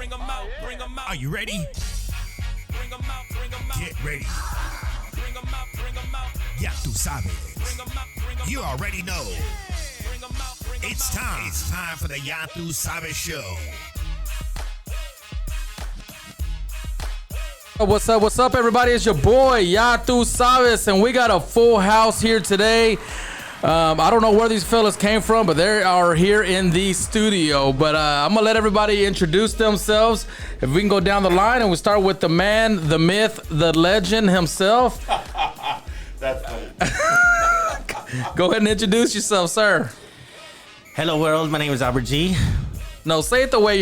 Are you ready? Get ready. Ya tú sabes. You already know. It's time. It's time for the Ya tú sabes show. What's up, everybody? It's your boy, Ya tú sabes, and we got a full house here today. I don't know where these fellas came from, but they are here in the studio. But I'm gonna let everybody introduce themselves. If we can go down the line, and we start with the man, the myth, the legend himself. That's funny. Go ahead and introduce yourself, sir. Hello, world. My name is Albert G. No, say it the way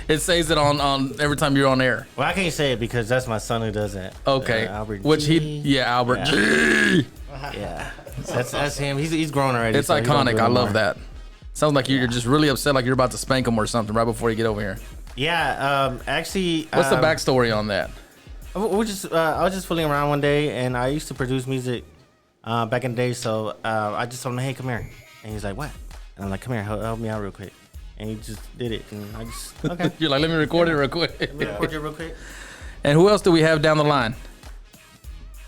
it says it on every time you're on air. Well, I can't say it because that's my son who does it. Okay. Albert Which G. Albert Yeah. G. Yeah, that's him. He's grown already. It's so he don't iconic. do it I no love more. that. Sounds like you're just really upset, like you're about to spank him or something right before you get over here. Yeah. Actually, What's the backstory on that? I was just fooling around one day, and I used to produce music back in the day. So I just told him, "Hey, come here," and he's like, "What?" And I'm like, "Come here, help me out real quick." And he just did it, and I just okay. You're like, let me record it real quick. Let me record you real quick. And who else do we have down the line?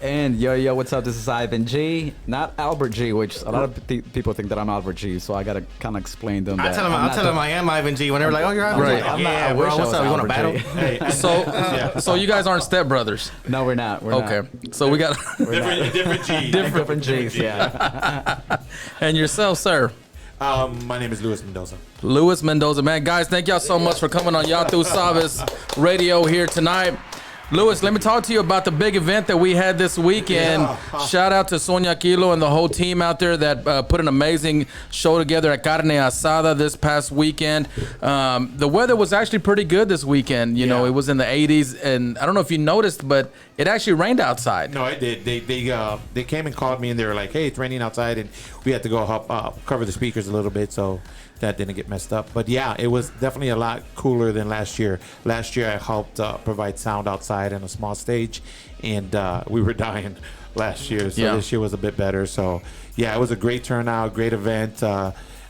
And yo, what's up? This is Ivan G, not Albert G, which a lot of people think that I'm Albert G, so I gotta kind of explain to them. I tell him I am Ivan G. Whenever like, oh, you're Ivan Right. G. I'm not- Yeah, I bro. wish I What's was up? You want to Albert battle? G. Hey. So you guys aren't stepbrothers. No, we're not. We're Okay. not. So we got Different G. Different G's, yeah. and yourself, sir. My name is Luis Mendoza. Luis Mendoza, man. Guys, thank y'all so much for coming on Ya tú sabes radio here tonight. Luis, let me talk to you about the big event that we had this weekend. Yeah. Shout out to Sonia Kilo and the whole team out there that put an amazing show together at Carne Asada this past weekend. The weather was actually pretty good this weekend. You know, Yeah. it was in the 80s, and I don't know if you noticed, but it actually rained outside. No, I did. They came and called me and they were like, "Hey, it's raining outside," and we had to go help cover the speakers a little bit, so that didn't get messed up. But yeah, it was definitely a lot cooler than last year. Last year, I helped provide sound outside on a small stage, and we were dying last year. So Yeah. this year was a bit better. So yeah, it was a great turnout, great event.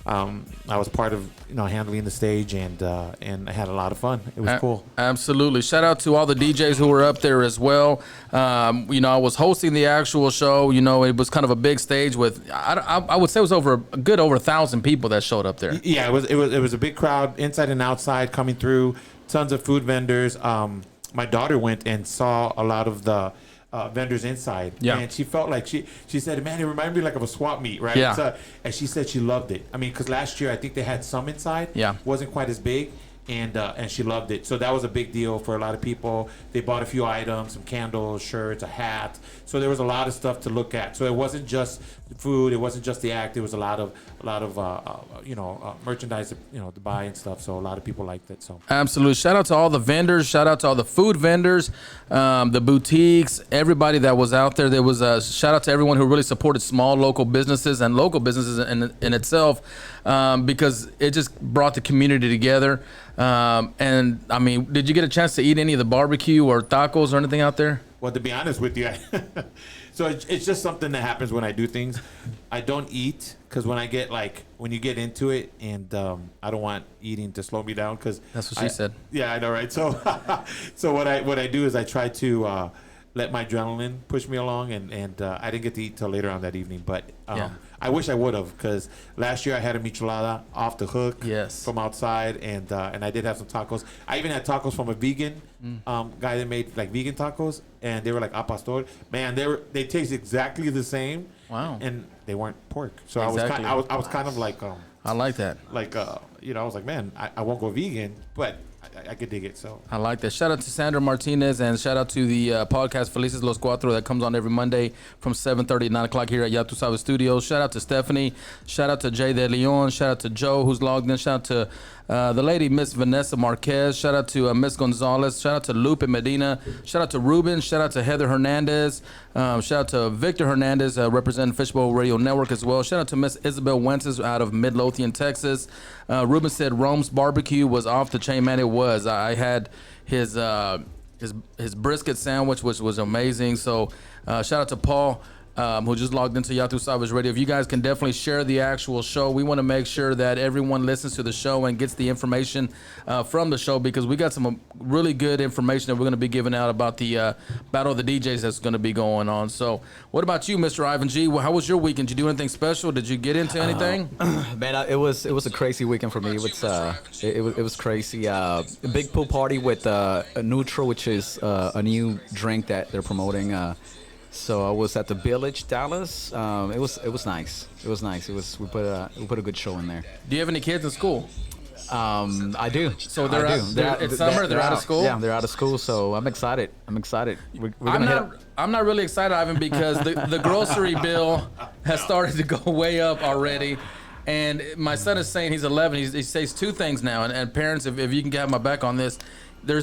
I was part of handling the stage, and I had a lot of fun. It was cool. Absolutely. Shout out to all the DJs who were up there as well. I was hosting the actual show. It was kind of a big stage with I would say it was over 1,000 people that showed up there. Yeah, it was a big crowd, inside and outside, coming through. Tons of food vendors. My daughter went and saw a lot of the vendors inside, Yeah. and she felt like she said, "Man, it reminded me like of a swap meet, right?" Yeah. So, and she said she loved it. I mean, because last year I think they had some inside. Yeah. Wasn't quite as big. And she loved it. So that was a big deal for a lot of people. They bought a few items, some candles, shirts, a hat. So there was a lot of stuff to look at. So it wasn't just the food. It wasn't just the act. There was a lot of merchandise, to buy and stuff. So a lot of people liked it. So Absolutely. Shout out to all the vendors. Shout out to all the food vendors, the boutiques, everybody that was out there. There was a shout out to everyone who really supported small local businesses and local businesses in itself, because it just brought the community together. And I mean, did you get a chance to eat any of the barbecue or tacos or anything out there? Well, to be honest with you, so it's just something that happens when I do things. I don't eat because when you get into it, and I don't want eating to slow me down because That's what she said. Yeah, I know, right? So, so what I do is I try to let my adrenaline push me along, and I didn't get to eat till later on that evening, but Yeah. I wish I would have, because last year I had a michelada off the hook, Yes. from outside, and I did have some tacos. I even had tacos from a vegan guy that made like vegan tacos, and they were like al pastor. Man, they taste exactly the same. Wow. And they weren't pork, so Exactly. I was kind of like I like that. I was like, man, I won't go vegan, but I could dig it. So I like that. Shout out to Sandra Martinez, and shout out to the podcast Felices Los Cuatro that comes on every Monday from 7:30 to 9 o'clock here at Ya tú sabes Studios. Shout out to Stephanie. Shout out to Jay De Leon. Shout out to Joe, who's logged in. Shout out to the lady, Miss Vanessa Marquez. Shout out to Miss Gonzalez. Shout out to Lupe Medina. Shout out to Ruben. Shout out to Heather Hernandez. Shout out to Victor Hernandez, representing Fishbowl Radio Network as well. Shout out to Miss Isabel Wentz out of Midlothian, Texas. Ruben said Rome's barbecue was off the chain. Man, it was. I had his brisket sandwich, which was amazing. So shout out to Paul. who just logged into Yatu Sabes Radio. If you guys can definitely share the actual show, we want to make sure that everyone listens to the show and gets the information from the show, because we got some really good information that we're going to be giving out about the Battle of the DJs that's going to be going on. So what about you, Mr. Ivan G? How was your weekend? Did you do anything special? Did you get into anything? Man, it was a crazy weekend for me. It was crazy. A big pool party with a Neutral, which is a new drink that they're promoting. So I was at the Village, Dallas. It was nice. We put a good show in there. Do you have any kids in school? I do. So it's summer. They're out of school. Yeah, they're out of school. So I'm excited. I'm not really excited, Ivan, because the grocery bill has started to go way up already. And my son is saying, he's 11. He says two things now. And parents, if you can have my back on this,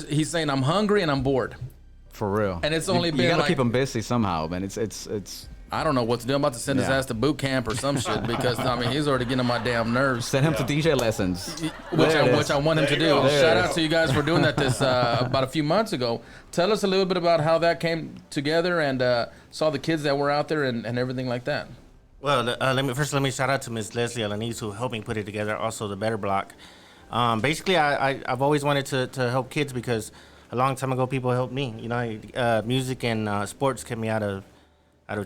he's saying I'm hungry and I'm bored. For real. And it's only been you gotta like, keep them busy somehow, man. It's. I don't know what to do. I'm about to send his ass to boot camp or some shit, because I mean he's already getting on my damn nerves. Send him to DJ lessons, which I want him to do. Shout out to you guys for doing that about a few months ago. Tell us a little bit about how that came together, and saw the kids that were out there and everything like that. Well, let me shout out to Miss Leslie Alanis, who helped me put it together. Also, the Better Block. Basically, I've always wanted to help kids, because a long time ago people helped me. You know, music and sports kept me out of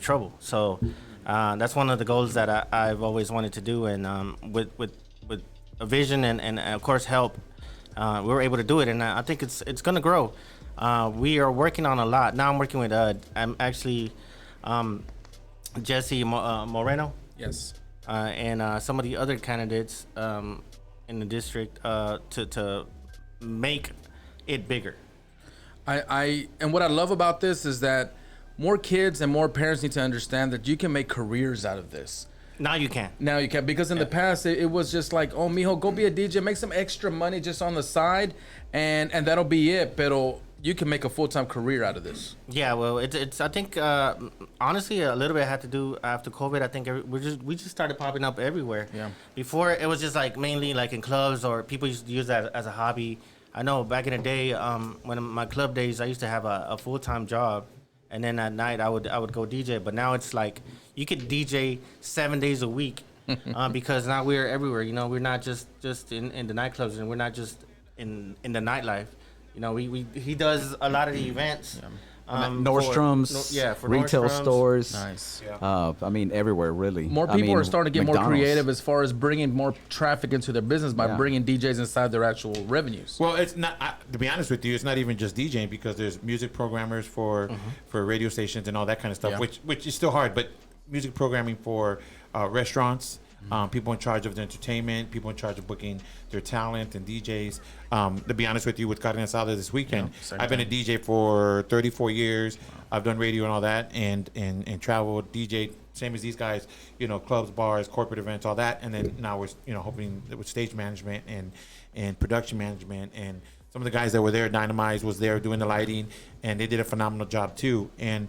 trouble. So that's one of the goals that I've always wanted to do. And with a vision and of course help, we were able to do it. And I think it's gonna grow. We are working on a lot now. I'm working with I'm actually Jesse Moreno. Yes. And some of the other candidates in the district to make it bigger. And what I love about this is that more kids and more parents need to understand that you can make careers out of this. Now you can. Because in the past it was just like, oh, mijo, go be a DJ, make some extra money just on the side, and that'll be it. Pero you can make a full-time career out of this. Yeah, well, it's I think honestly a little bit had to do after COVID. I think we just started popping up everywhere. Yeah. Before it was just like mainly like in clubs, or people used to use that as a hobby. I know back in the day, when in my club days, I used to have a full-time job, and then at night I would go DJ. But now it's like you could DJ 7 days a week, because now we're everywhere. You know, we're not just in the nightclubs, and we're not just in the nightlife. You know, he does a lot of the events. Yeah. Nordstrom's, for retail Nordstrom's. stores. Nice. I mean, everywhere, really. More people are starting to get McDonald's. more creative as far as bringing more traffic into their business by bringing DJs inside their actual revenues. Well, it's not. To be honest with you, it's not even just DJing, because there's music programmers for radio stations and all that kind of stuff, which is still hard. But music programming for restaurants, people in charge of the entertainment, people in charge of booking their talent and DJs. To be honest with you, with Carne Asada this weekend, I've been a DJ for 34 years. Wow. I've done radio and all that, and traveled, DJ, same as these guys, you know, clubs, bars, corporate events, all that. And then now we're, you know, hoping with stage management and production management. And some of the guys that were there, Dynamize was there doing the lighting, and they did a phenomenal job too. And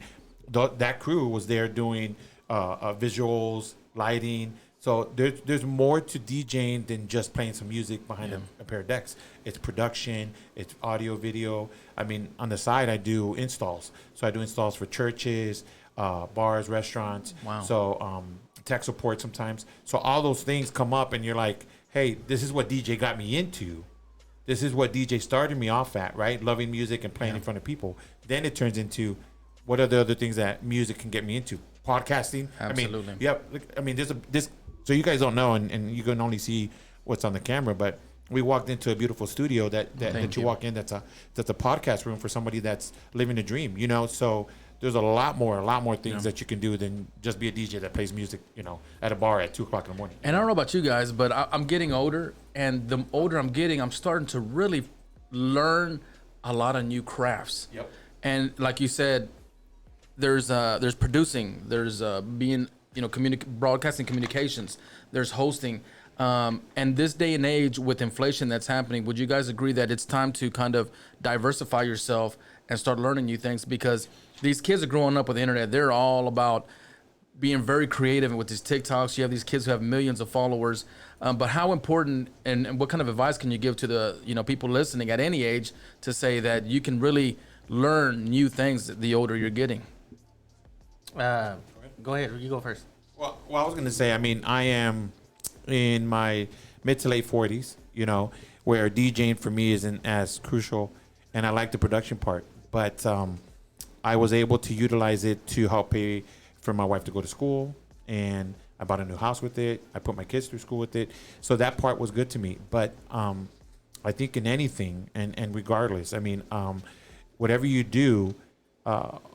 that crew was there doing visuals, lighting. So there's more to DJing than just playing some music behind a pair of decks. It's production, it's audio, video. I mean, on the side, I do installs. So I do installs for churches, bars, restaurants. Wow. So tech support sometimes. So all those things come up, and you're like, hey, this is what DJ got me into. This is what DJ started me off at, right? Loving music and playing in front of people. Then it turns into, what are the other things that music can get me into? Podcasting. Absolutely. I mean, there's this. So you guys don't know, and you can only see what's on the camera, but we walked into a beautiful studio that you walk in. That's a podcast room for somebody that's living a dream, you know. So there's a lot more things that you can do than just be a DJ that plays music, you know, at a bar at 2:00 in the morning. And I don't know about you guys, but I'm getting older, and the older I'm getting, I'm starting to really learn a lot of new crafts. Yep. And like you said, there's producing, there's being, you know, broadcasting communications, there's hosting. And this day and age with inflation that's happening, would you guys agree that it's time to kind of diversify yourself and start learning new things? Because these kids are growing up with the internet. They're all about being very creative with these TikToks. You have these kids who have millions of followers. But how important and what kind of advice can you give to the, you know, people listening at any age to say that you can really learn new things the older you're getting? go ahead. You go first. Well, I was going to say, I mean, I am in my mid to late 40s, you know, where DJing for me isn't as crucial, and I like the production part. But I was able to utilize it to help pay for my wife to go to school, and I bought a new house with it. I put my kids through school with it. So that part was good to me. But I think in anything, and regardless, I mean, whatever you do,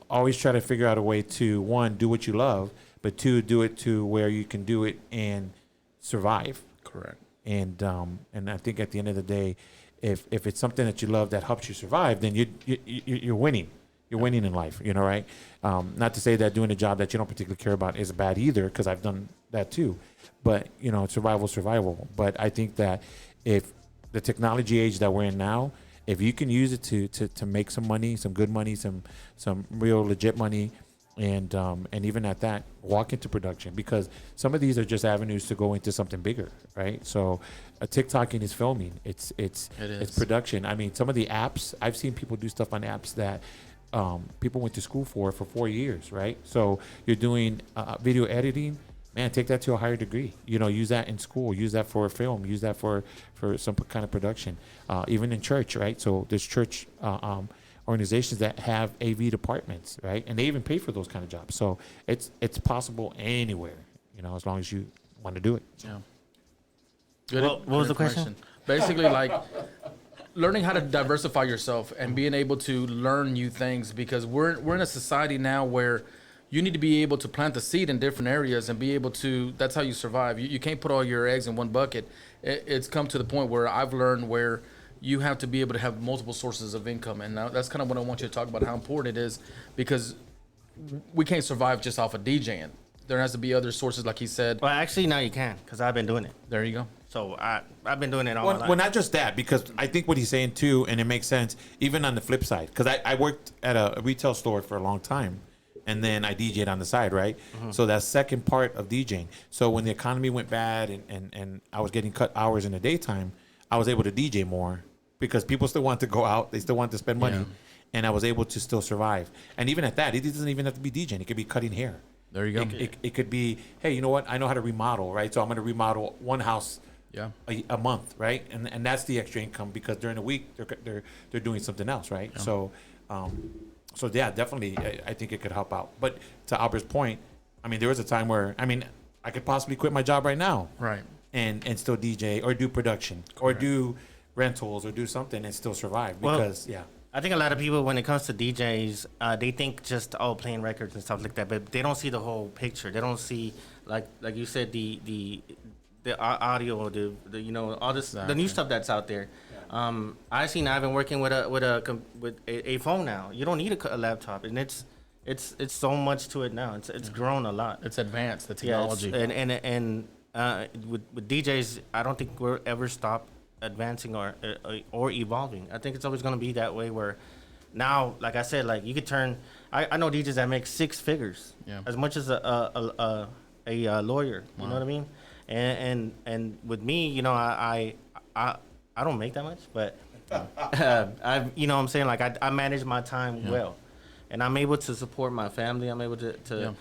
always try to figure out a way to, one, do what you love, but two, do it to where you can do it and survive. Correct. And I think at the end of the day, if it's something that you love that helps you survive, then you're winning. You're winning in life, you know, right? Not to say that doing a job that you don't particularly care about is bad either, because I've done that too. But, you know, survival. But I think that if the technology age that we're in now, if you can use it to make some money, some good money, some real legit money, and even at that, walk into production, because some of these are just avenues to go into something bigger, right? So TikToking is filming. It's production. I mean, some of the apps, I've seen people do stuff on apps that people went to school for 4 years, right? So you're doing video editing, man, take that to a higher degree. You know, use that in school, use that for film, use that for some kind of production, even in church, right? So there's church organizations that have AV departments, right? And they even pay for those kind of jobs. So it's possible anywhere, you know, as long as you want to do it. Yeah. Good. What was the question? information. Basically, like learning how to diversify yourself and being able to learn new things, because we're in a society now where you need to be able to plant the seed in different areas and be able to, that's how you survive. You can't put all your eggs in one bucket. It's come to the point where I've learned where you have to be able to have multiple sources of income. And now that's kind of what I want you to talk about, how important it is, because we can't survive just off of DJing. There has to be other sources, like he said. Well, actually, now you can, because I've been doing it. There you go. So I've been doing it all my life. Well, not just that, because I think what he's saying too, and it makes sense, even on the flip side, because I worked at a retail store for a long time, and then I DJ'd on the side, right? Mm-hmm. So that second part of DJing. So when the economy went bad and I was getting cut hours in the daytime, I was able to DJ more because people still want to go out. They still want to spend money. Yeah. And I was able to still survive. And even at that, it doesn't even have to be DJing. It could be cutting hair. There you go. It could be, hey, you know what? I know how to remodel, right? So I'm going to remodel one house a month, right? And that's the extra income, because during the week they're doing something else, right? Yeah. So yeah, definitely, I think it could help out. But to Albert's point, I mean, there was a time where, I mean, I could possibly quit my job right now, right, and still DJ or do production. Correct. Or do rentals or do something and still survive, because I think a lot of people, when it comes to DJs, they think just playing records and stuff like that, but they don't see the whole picture. They don't see, like you said, the audio, the you know, all this, the new stuff that's out there. I seen I've been working with a phone now. You don't need a laptop, and it's so much to it now. It's grown a lot. It's advanced, the technology. Yeah, and with DJs, I don't think we'll ever stop advancing or evolving. I think it's always going to be that way, where now, like I said, like you could turn, I know DJs that make six figures, as much as a lawyer. You know what I mean? And with me, you know, I don't make that much, but I, you know what I'm saying, like I manage my time well, and I'm able to support my family. I'm able to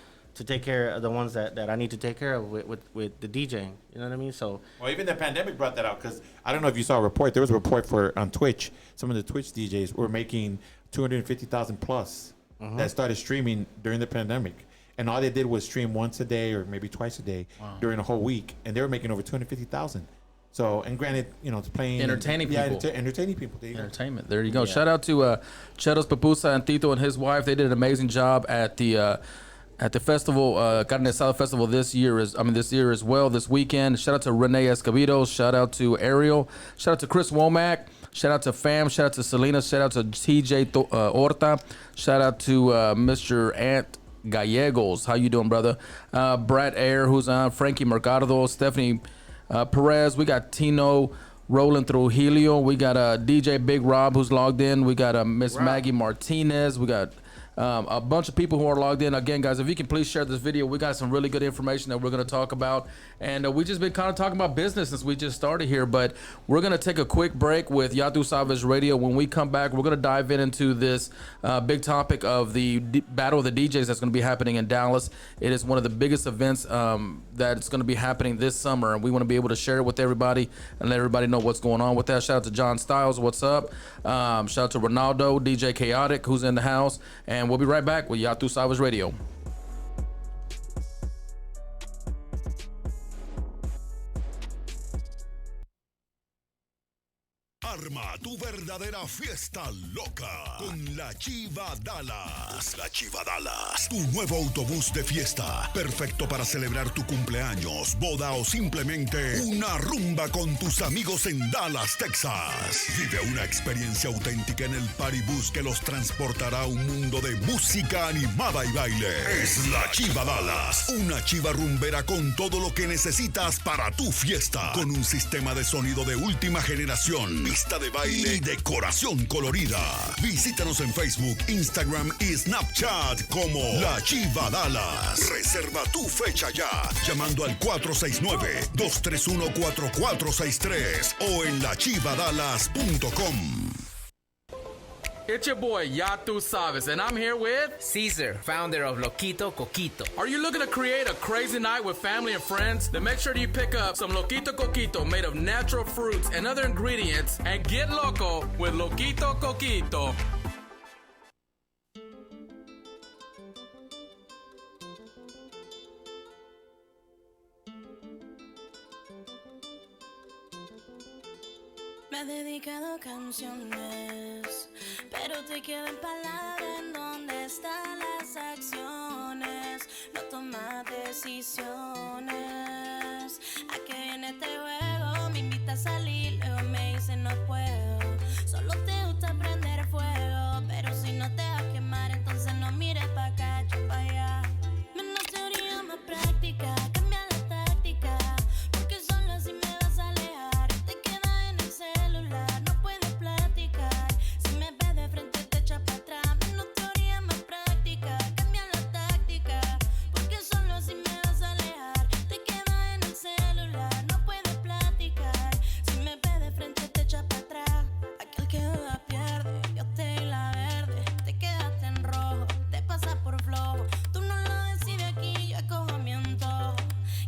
take care of the ones that I need to take care of with the DJing. You know what I mean? So, well, even the pandemic brought that out, because I don't know if you saw a report. There was a report on Twitch. Some of the Twitch DJs were making 250,000 plus that started streaming during the pandemic. And all they did was stream once a day or maybe twice a day during a whole week, and they were making over 250,000. So, and granted, you know, it's playing entertaining people. Entertaining people. There you Entertainment. Go. There you go. Yeah. Shout out to Chetos Papusa and Tito and his wife. They did an amazing job at the festival, Carne Asada Festival this year as well, this weekend. Shout out to Renee Escobedo. Shout out to Ariel. Shout out to Chris Womack. Shout out to Fam. Shout out to Selena. Shout out to TJ Horta. Shout out to Mr. Ant Gallegos. How you doing, brother? Brad Ayer, who's on. Frankie Mercado. Stephanie Perez. We got Tino rolling through Helio. We got DJ Big Rob, who's logged in. We got Miss Maggie Martinez. We got a bunch of people who are logged in. Again, guys, if you can please share this video, we got some really good information that we're going to talk about. And we just been kind of talking about business since we just started here. But we're going to take a quick break with Ya Tu Sabes Radio. When we come back, we're going to dive into this big topic of the Battle of the DJs that's going to be happening in Dallas. It is one of the biggest events that's going to be happening this summer. And we want to be able to share it with everybody and let everybody know what's going on with that. Shout out to John Styles. What's up? Shout out to Ronaldo, DJ Chaotic, who's in the house. And we'll be right back with Ya Tu Sabes Radio. Arma tu verdadera fiesta loca con la Chiva Dallas. La Chiva Dallas, tu nuevo autobús de fiesta. Perfecto para celebrar tu cumpleaños, boda o simplemente una rumba con tus amigos en Dallas, Texas. Vive una experiencia auténtica en el party bus que los transportará a un mundo de música animada y baile. Es la Chiva Dallas, una chiva rumbera con todo lo que necesitas para tu fiesta. Con un sistema de sonido de última generación, pista de baile y decoración colorida. Visítanos en Facebook, Instagram y Snapchat como La Chiva Dallas. Reserva tu fecha ya llamando al 469-231-4463 o en lachivadallas.com. It's your boy, Ya Tu Sabes, and I'm here with Caesar, founder of Loquito Coquito. Are you looking to create a crazy night with family and friends? Then make sure you pick up some Loquito Coquito made of natural fruits and other ingredients and get loco with Loquito Coquito. Me he dedicado canciones, pero te quedan palabras en donde están las acciones. No tomas decisiones. ¿A qué viene este juego? Me invita a salir, luego me dice no puedo. Solo te gusta prender fuego, pero si no te vas a quemar, entonces no mires pa' acá, yo pa' allá. Menos teoría, más práctica, cambia la táctica, porque solo así me vas a alejar. Te quedas en el celular, no puedes platicar. Si me ves de frente te echas para atrás. Menos teoría, más práctica, cambia la táctica, porque solo así me vas a alejar. Te quedas en el celular, no puedes platicar. Si me ves de frente te echas para atrás. Aquel que duda pierde, yo te di la verde. Te quedaste en rojo, te pasas por flojo. Tú no lo decides aquí, yo escojo mi antojo.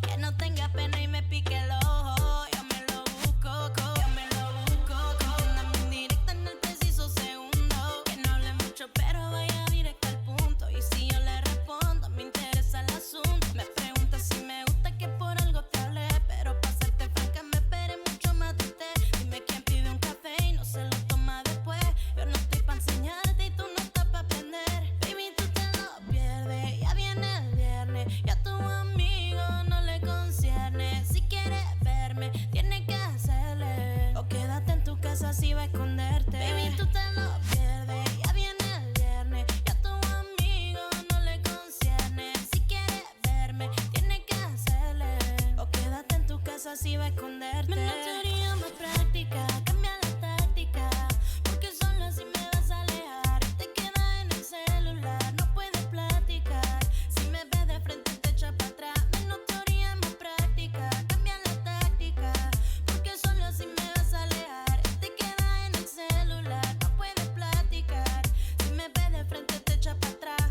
Que no tenga pena y me pique el ojo. Yo me lo busco, yo me lo busco. Entiéndame en directa en el preciso segundo. Que no hable mucho, pero vaya directo al punto. Y si yo le respondo, me interesa el asunto. Me pregunta si me gusta, que por algo te hablé. Pero para serte franca, me esperé mucho más de usted. Dime quién pide un café y no se lo toma después. Yo no estoy pa' enseñarte y tú no estás pa' aprender. Baby, tú te lo pierdes. Ya viene el viernes, ya tu amigo no le concierne. Si quieres verme, tienes que hacerle. O quédate en tu casa si va a esconderte. Baby, tú te lo pierdes. Ya viene el viernes, ya tu amigo no le concierne. Si quieres verme, tienes que hacerle. O quédate en tu casa si va a esconderte. Menos teoría, más práctica, cambia la táctica, porque solo así me vas a alejar. Te quedas en el celular, no puedes platicar. Si me ves de frente te echas para atrás. Menos teoría, más práctica, cambia la táctica, porque solo así me vas a alejar. Te quedas en el celular, no puedes platicar. Si me ves de frente te echas para atrás.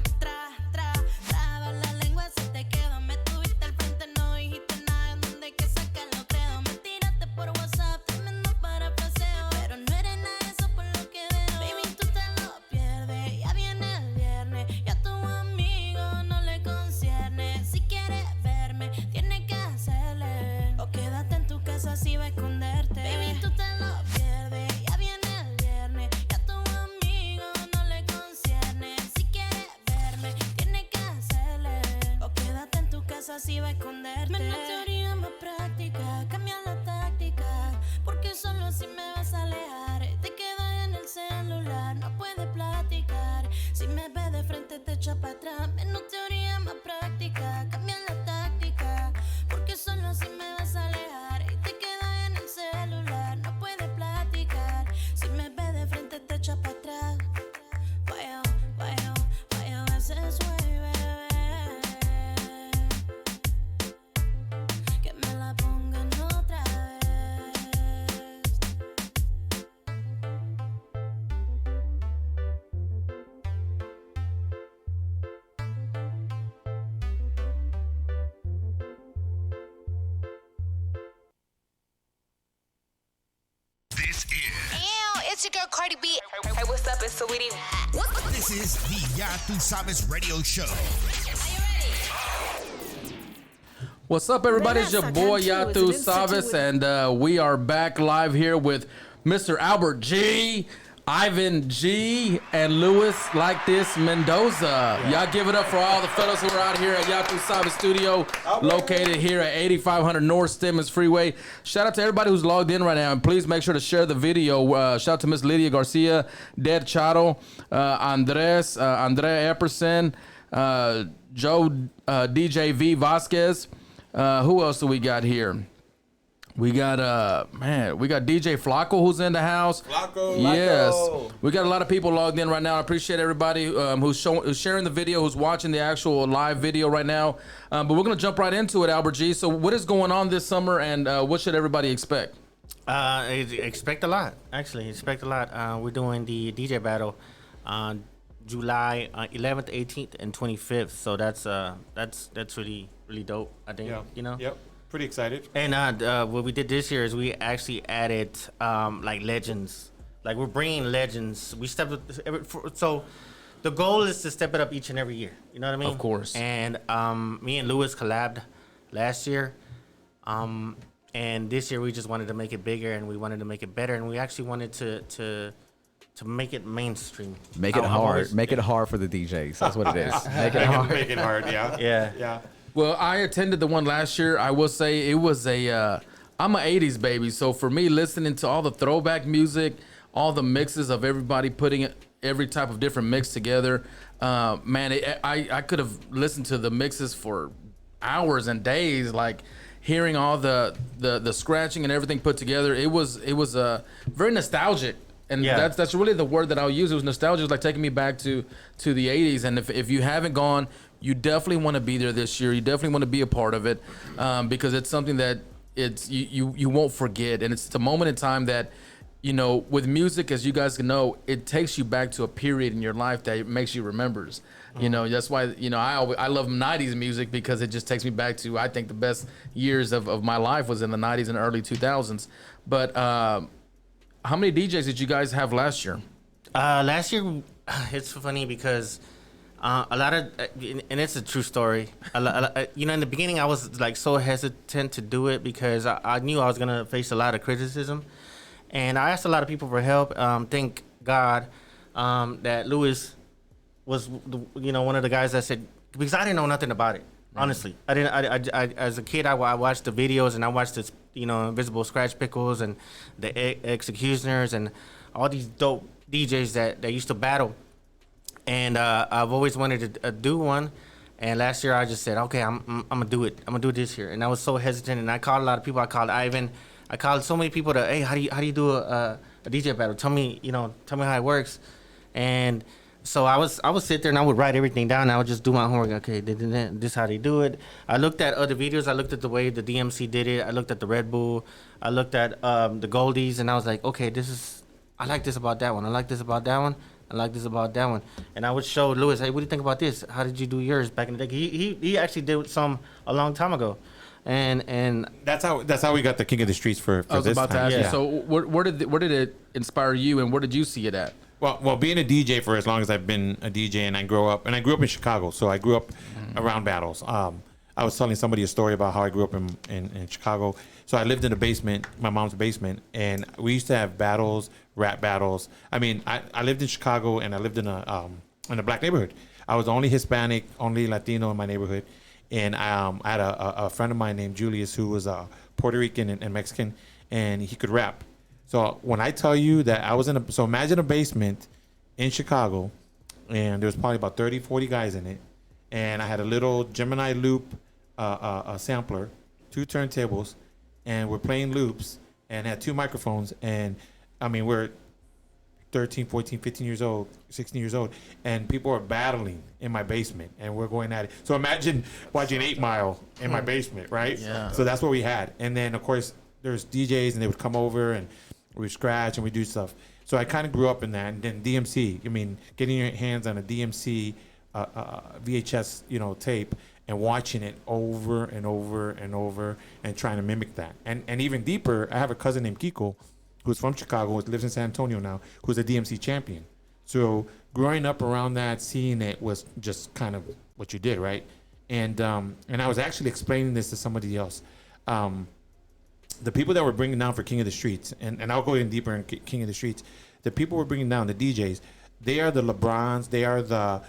Traba la lengua, se te quedó. Me tuviste al frente, no dijiste nada. ¿En dónde hay que sacar los dedos? Me tiraste por WhatsApp, tremendo parafraseo. Pero no eres nada de eso por lo que veo. Baby, tú te lo pierdes. Ya viene el viernes, ya tu amigo no le concierne. Si quieres verme, tienes que hacerle. O quédate en tu casa si va a esconderte. Baby, tú te lo pierdes. Ya viene el viernes, ya tu amigo no le concierne. Si quieres verme, tienes que hacerle. O quédate en tu casa si va a esconderte. Menos teoría, más práctica, cambia la táctica, porque solo así me vas a alejar. Te quedas en el celular, no puedes platicar. Si me ves de frente te echas para atrás. Menos teoría, más práctica, cambia la táctica, porque solo así me vas a alejar. Te quedas en el celular, no puedes platicar. Si me ves de frente te echas para atrás. Vaya, vaya, vaya. Ew, it's your girl Cardi B. Hey, what's up? It's Sweetie. This is the Ya Tu Sabes radio show. What's up, everybody? It's your boy Yatu Sabes, and we are back live here with Mr. Albert G, Ivan G, and Luis Like This Mendoza. Y'all give it up for all the fellas who are out here at Yatu Sabes Studio, located here at 8500 North Stemmons Freeway. Shout out to everybody who's logged in right now, and please make sure to share the video. Shout out to Miss Lydia Garcia, Dad Charo, Andres, Andrea Epperson, Joe DJ V Vasquez. Who else do we got here? We got we got DJ Flacco who's in the house. Flacco. Yes. We got a lot of people logged in right now. I appreciate everybody who's sharing the video, who's watching the actual live video right now. But we're gonna jump right into it, Albert G. So what is going on this summer, and what should everybody expect? Expect a lot. Actually, expect a lot. We're doing the DJ battle on July 11th, 18th, and 25th. So that's really dope. I think. Yeah. You know. Yep. Pretty excited. And what we did this year is we actually added like legends. Like we're bringing legends. We stepped up, so the goal is to step it up each and every year. You know what I mean? Of course. And me and Lewis collabed last year. And this year we just wanted to make it bigger and we wanted to make it better and we actually wanted to make it mainstream. Make it hard. Make it hard for the DJs. That's what it is. Make it hard. Make it hard. Yeah. Yeah. Well, I attended the one last year. I will say it was I'm an 80s baby. So for me, listening to all the throwback music, all the mixes of everybody putting every type of different mix together, I could have listened to the mixes for hours and days, like hearing all the scratching and everything put together. It was very nostalgic. And that's really the word that I'll use. It was nostalgia. It was like taking me back to the 80s. And if you haven't gone, you definitely want to be there this year. You definitely want to be a part of it because it's something that you won't forget. And it's a moment in time that, you know, with music, as you guys can know, it takes you back to a period in your life that makes you remembers. You know, that's why, you know, I love 90s music because it just takes me back to, I think the best years of my life was in the 90s and early 2000s. But how many DJs did you guys have last year? Last year, it's funny because a lot of, and it's a true story. You know, in the beginning, I was like so hesitant to do it because I knew I was gonna face a lot of criticism, and I asked a lot of people for help. Thank God that Lewis was, one of the guys that said, because I didn't know nothing about it. Honestly, I didn't. I as a kid, I watched the videos and I watched this, Invisible Scratch Pickles and the Executioners and all these dope DJs that used to battle. And I've always wanted to do one. And last year I just said, okay, I'm gonna do it. I'm gonna do it this year. And I was so hesitant. And I called a lot of people. I called Ivan. I called so many people to, hey, how do you do a DJ battle? Tell me how it works. And so I would sit there and I would write everything down. And I would just do my homework. Okay, this is how they do it. I looked at other videos. I looked at the way the DMC did it. I looked at the Red Bull. I looked at the Goldies, and I was like, okay, I like this about that one. I like this about that one. I like this about that one. And I would show Lewis, hey, what do you think about this? How did you do yours back in the day? He actually did some a long time ago. And that's how we got the King of the Streets for I was this about time. to ask you. Yeah. So where did it inspire you, and where did you see it at? Well, being a DJ for as long as I've been a DJ, and I grew up in Chicago, so I grew up around battles. I was telling somebody a story about how I grew up in Chicago. So I lived in the basement, my mom's basement, and we used to have battles, rap battles. I mean, I lived in Chicago, and I lived in a black neighborhood. I was the only Hispanic, only Latino in my neighborhood, and I had a friend of mine named Julius who was Puerto Rican and Mexican, and he could rap. So when I tell you that I was so imagine a basement in Chicago, and there was probably about 30, 40 guys in it, and I had a little Gemini loop a sampler, 2 turntables, and we're playing loops, and had 2 microphones, and I mean, we're 13, 14, 15 years old, 16 years old, and people are battling in my basement, and we're going at it. So imagine watching 8 Mile in my basement, right? Yeah. So that's what we had. And then, of course, there's DJs, and they would come over, and we scratch, and we do stuff. So I kind of grew up in that. And then DMC, I mean, getting your hands on a DMC VHS, tape, and watching it over and over and over and trying to mimic that. And even deeper, I have a cousin named Kiko who's from Chicago, who lives in San Antonio now, who's a DMC champion. So growing up around that, seeing it was just kind of what you did, right? And I was actually explaining this to somebody else. The people that were bringing down for King of the Streets, and I'll go in deeper in King of the Streets, the people we're bringing down, the DJs, they are the LeBrons, they are the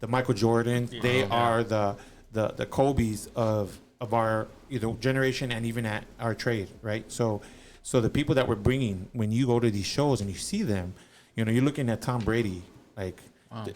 Michael Jordans, they are the Kobes of our generation and even at our trade, right? So the people that we're bringing, when you go to these shows and you see them, you're looking at Tom Brady, like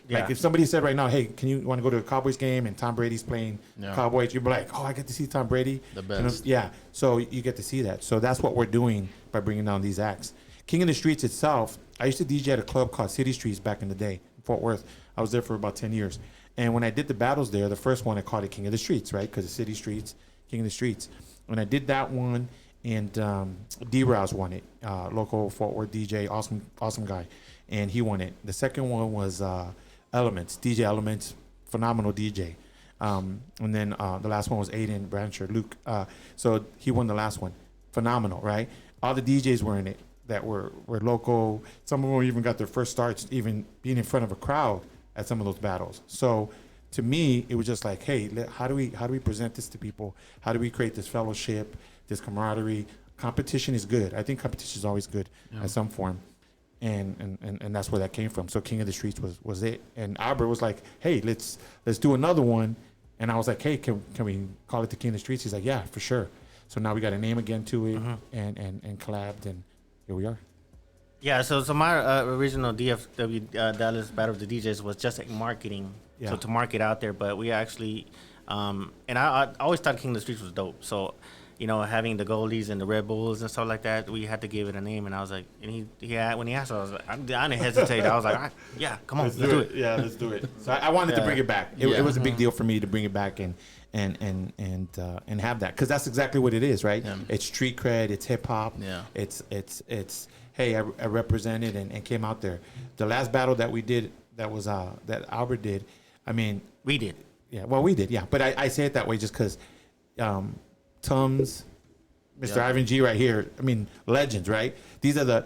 if somebody said right now, hey, can you want to go to a Cowboys game and Tom Brady's playing Cowboys, you'd be like, oh, I get to see Tom Brady. The best. So you get to see that. So that's what we're doing by bringing down these acts. King of the Streets itself, I used to DJ at a club called City Streets back in the day, in Fort Worth. I was there for about 10 years. And when I did the battles there, the first one I called it King of the Streets, right? Because the City Streets, King of the Streets. When I did that one, and D-Rouse won it, local Fort Worth DJ, awesome guy. And he won it. The second one was Elements, DJ Elements, phenomenal DJ. And then the last one was Aiden Brancher, Luke. So he won the last one. Phenomenal, right? All the DJs were in it that were local. Some of them even got their first starts even being in front of a crowd at some of those battles. So to me, it was just like, hey, how do we present this to people? How do we create this fellowship, this camaraderie? Competition is good. I think competition is always good at some form. And that's where that came from. So King of the Streets was it. And Albert was like, hey, let's do another one. And I was like, hey, can we call it the King of the Streets? He's like, yeah, for sure. So now we got a name again to it and collabed, and here we are. Yeah, so my original DFW Dallas Battle of the DJs was just like marketing, so to market out there. But we actually, and I always thought King of the Streets was dope. So, having the Goldies and the Red Bulls and stuff like that, we had to give it a name. And I was like, and when he asked, I was like, I didn't hesitate. I was like, all right, yeah, come on, let's do it. Yeah, let's do it. So I wanted to bring it back. It was a big deal for me to bring it back and have that, because that's exactly what it is, right? Yeah. It's street cred, it's hip hop. Yeah. It's hey, I represented and came out there. The last battle that we did, that was that Albert did. I mean, we did. Yeah, well, we did. Yeah, but I say it that way just because Tums, Mr. Ivan G right here. I mean, legends, right? These are the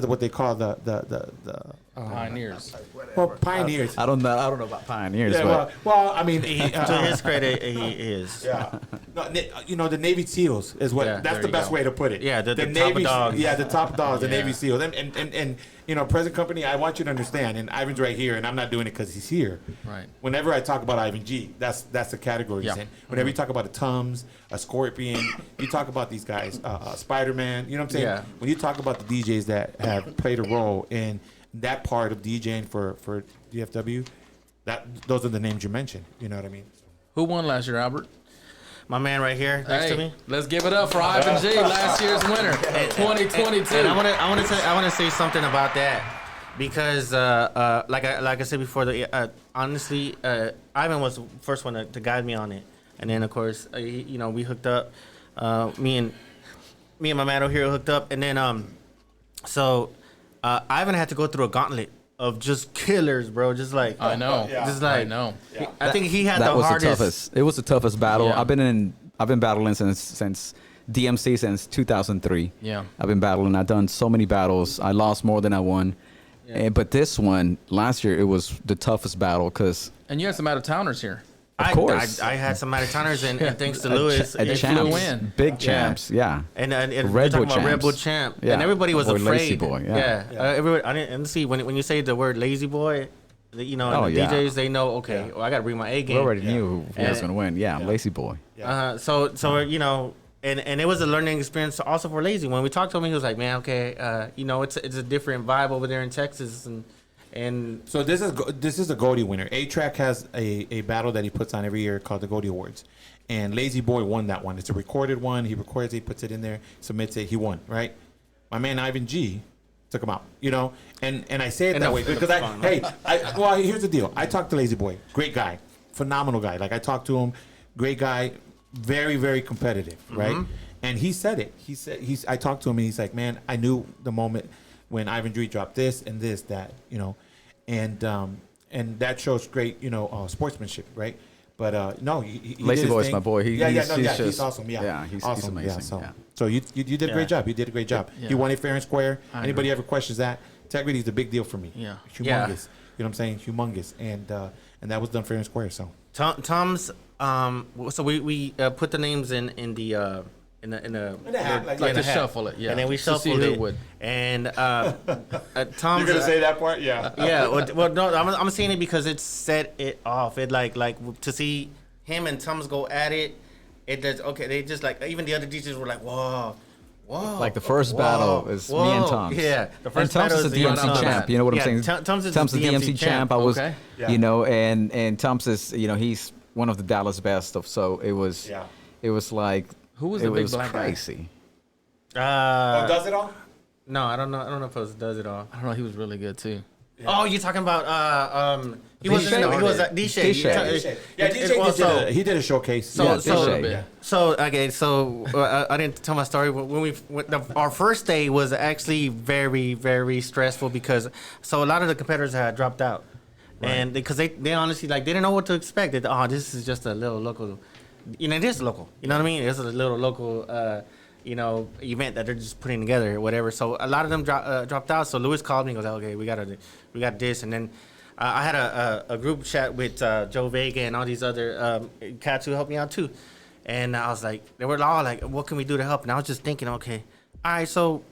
what they call the pioneers. Well, pioneers. I don't know about pioneers. Yeah, well, I mean, to his credit, he is. Yeah. No, the Navy SEALs is what. That's the best way to put it. Yeah, the Navy top dogs. Yeah, the top dogs, the Navy SEAls, and present company. I want you to understand, and Ivan's right here, and I'm not doing it because he's here. Right. Whenever I talk about Ivan G, that's the category he's in. Whenever you talk about a Tums, a Scorpion, you talk about these guys, Spider-Man. You know what I'm saying? Yeah. When you talk about the DJs that have played a role in that part of DJing for DFW, those are the names you mentioned. You know what I mean? Who won last year, Albert? My man right here next to me. Let's give it up for Ivan G, last year's winner, 2022. And I want to say something about that, because like I said before, honestly, Ivan was the first one to guide me on it, and then of course we hooked up, me and my man over here hooked up, and then so Ivan had to go through a gauntlet of just killers, bro. Just like I know, just like I know. I think he had that the hardest. Toughest. It was the toughest battle. Yeah. I've been battling since DMC since 2003. Yeah, I've been battling. I've done so many battles. I lost more than I won. Yeah. But this one last year, it was the toughest battle because. And you had some out of towners here. Of course, I had some out of towners, and thanks to Lewis, they flew in. Big champs, yeah. And Red Bull champs. Red Bull champ, and everybody was afraid. Lazy boy, everybody. And see when you say the word lazy boy, DJs they know. Okay, well, I got to bring my A game. We already knew who was going to win. Yeah, lazy boy. So and it was a learning experience also for Lazy. When we talked to him, he was like, man, okay, it's a different vibe over there in Texas, and so this is a Goldie winner. A-Track has a battle that he puts on every year called the Goldie Awards, and Lazy Boy won that one. It's a recorded one. He records it, puts it in there, submits it. He won, right? My man Ivan G took him out, and I say it that way because here's the deal. I talked to Lazy Boy, great guy, phenomenal guy. Like I talked to him, great guy, very very competitive, right? And he said it. He said I talked to him and he's like, man, I knew the moment when Ivan G dropped this and that, and that shows great, sportsmanship, right? But no, he Lazy did his Boy's thing. my boy. He's awesome. he's awesome. amazing. So, Yeah. so you did a great job. You did a great job. Yeah. You won it fair and square. I Anybody ever questions that? Integrity is a big deal for me. Yeah. Humongous. Yeah. You know what I'm saying? Humongous. And that was done fair and square. So Tom's. So we put the names in the hat, like Like in to a hat. shuffle it, yeah. And then we To see shuffled who it. would. And Tom's. that part? Yeah. Yeah. Well, no, I'm saying it because it set it off. It like to see him and Tom's go at it. It does okay. They just like even the other DJs were like, whoa. Whoa, Like the first battle is me and Tom's. Yeah, the first and Tom's battle is a is the DMC Tom's. champ. You know what I'm Yeah, saying? Tom's is Tom's the the DMC champ. I was, Okay. Yeah. you know, and Tom's is, you know, he's one of the Dallas best of. So it was, Yeah. it was like, Who was it the big was black guy? crazy. Does it all? No, I don't know. I don't know if it was does it all. I don't know. He was really good too. Oh, you're talking about he wasn't. No, he was D-Shay. D-Shay. Yeah, DJ he did a showcase. So, Yeah, so, D-Shay. Yeah. so okay. So I didn't tell my story. When our first day was actually very, very stressful because a lot of the competitors had dropped out, and because they honestly like they didn't know what to expect. They thought, this is just a little local, you know, it is local. You know what I mean? It's a little local. You know, event that they're just putting together or whatever. So a lot of them dropped out. So Lewis called me and goes, okay, we got this. And then I had a group chat with Joe Vega and all these other cats who helped me out too. And I was like, they were all like, what can we do to help? And I was just thinking, okay, all right, so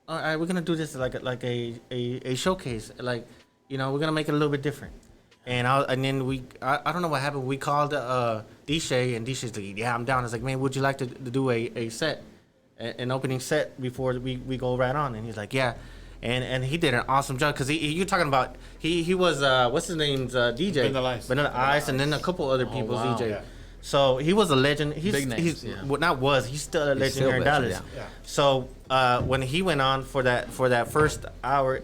we're gonna do this like a showcase. Like, you know, we're gonna make it a little bit different. And then I don't know what happened. We called D-Shay and D-Shay's like, yeah, I'm down. I was like, man, would you like to do a set? An opening set before we go right on, and he's like, yeah, and he did an awesome job because you're talking about he was what's his name's DJ Vanilla Ice, and then a couple other people's wow. DJ. Yeah. So he was a legend. He's Big names, he's yeah. well, not was he's still a legend still here in legend, Dallas. yeah. So when he went on for that first hour,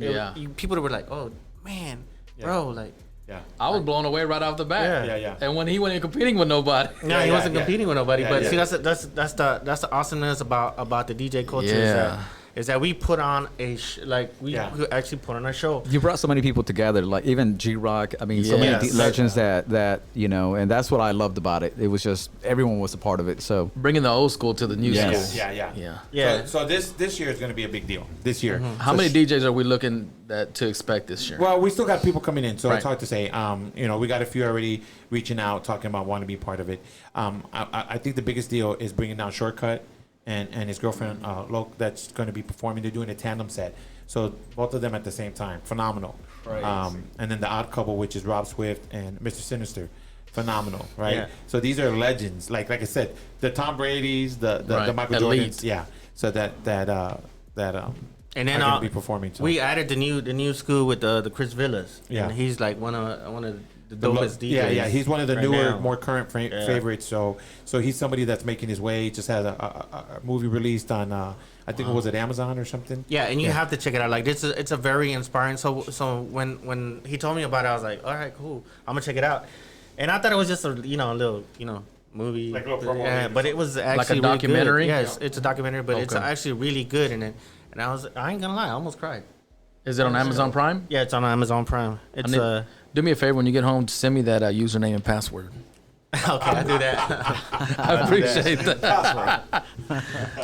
people were like, oh man, bro, like. Yeah. I was blown away right off the bat. Yeah. And when he wasn't competing with nobody. No, he wasn't competing with nobody. Yeah, but yeah. see, that's the awesomeness about the DJ culture Yeah. is that we put on we actually put on a show. You brought so many people together, like even G-Rock. I mean, so many Yes. legends that, you know, and that's what I loved about it. It was just, everyone was a part of it. So Bringing the old school to the new Yes. school. Yeah. Yeah. So this year is going to be a big deal. This year. How many DJs are we looking to expect this year? Well, we still got people coming in, so Right. it's hard to say. You know, we got a few already reaching out, talking about wanting to be part of it. I think the biggest deal is bringing down Shortcut and his girlfriend, Loke, that's going to be performing. They're doing a tandem set. So both of them at the same time. Phenomenal. And then the odd couple, which is Rob Swift and Mr. Sinister. Phenomenal, right? Yeah. So these are legends. Like I said, the Tom Brady's, the Right. Michael Elite. Jordans. Yeah. So that And then are gonna be performing. So. we added the new school with the Chris Villas. Yeah. And he's like one of the The dopest DJs. Yeah, he's one of the right newer, now. more current favorites. So he's somebody that's making his way. Just had a movie released on, I think it was at Amazon or something. Yeah, and you have to check it out. Like it's a very inspiring. So when he told me about it, I was like, all right, cool, I'm gonna check it out. And I thought it was just a little movie, Like a little promo yeah, movie. but it was actually documentary? Really good. Yes, it's a documentary, but it's Okay. actually really good. And I ain't gonna lie, I almost cried. Is it on Amazon Prime? Yeah, it's on Amazon Prime. It's Do me a favor when you get home, send me that username and password. okay, I do that. I appreciate that.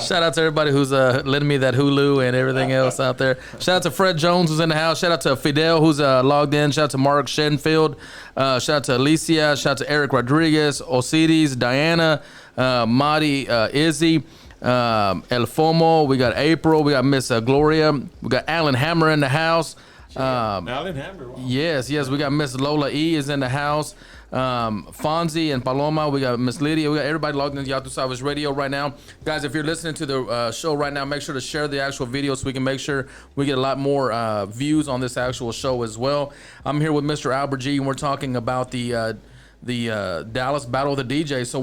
Shout out to everybody who's lending me that Hulu and everything else out there. Shout out to Fred Jones who's in the house. Shout out to Fidel who's logged in. Shout out to Mark Shenfield. Shout out to Alicia. Shout out to Eric Rodriguez, Osiris, Diana, Madi, Izzy. El Fomo, we got April, we got Miss Gloria, we got Alan Hammer in the house. Alan Hammer. Wow. Yes, we got Miss Lola E is in the house. Fonzie and Paloma, we got Miss Lydia, we got everybody logged into Yatu Sabes Radio right now. Guys, if you're listening to the show right now, make sure to share the actual video so we can make sure we get a lot more views on this actual show as well. I'm here with Mr. Albert G, and we're talking about the Dallas Battle of the DJs. So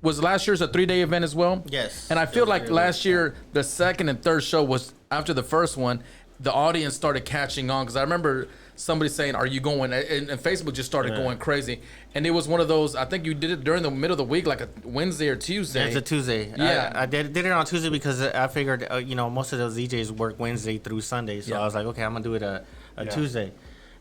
was last year's a 3-day event as well? Yes. And I feel like last year, the second and third show was after the first one, the audience started catching on because I remember somebody saying, "Are you going?" And Facebook just started going crazy. And it was one of those. I think you did it during the middle of the week, like a Wednesday or Tuesday. It's a Tuesday. Yeah. I did it on Tuesday because I figured most of those DJs work Wednesday through Sunday, so I was like, okay, I'm gonna do it a Tuesday.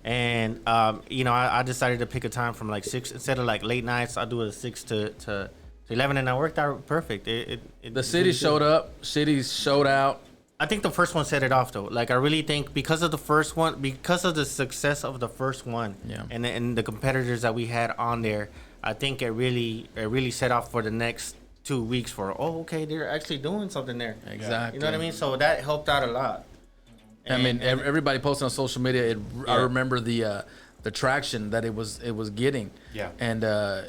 And I decided to pick a time from like 6 instead of like late nights. I'll do it 6 to 11, and I worked out perfect. The city showed up. City showed out. I think the first one set it off though. Like I really think because of the first one, because of the success of the first one, and the competitors that we had on there, I think it really set off for the next 2 weeks. Okay, they're actually doing something there. Exactly. You know what I mean? So that helped out a lot. Everybody posting on social media. I remember the traction that it was getting. Yeah. And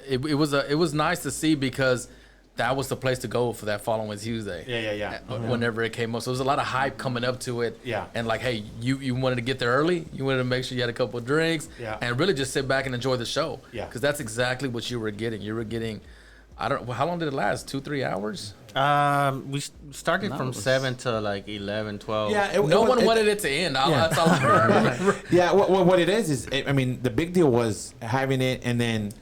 it was nice to see because that was the place to go for that following Tuesday. Yeah. Whenever it came up, so there was a lot of hype coming up to it. Yeah. And like, hey, you wanted to get there early. You wanted to make sure you had a couple of drinks. Yeah. And really just sit back and enjoy the show. Yeah. Because that's exactly what you were getting. You were getting, how long did it last? 2-3 hours? We started from 7 to like 11, 12. Yeah. No one wanted it to end. That's all I remember. Yeah. What it is I mean, the big deal was having it, and then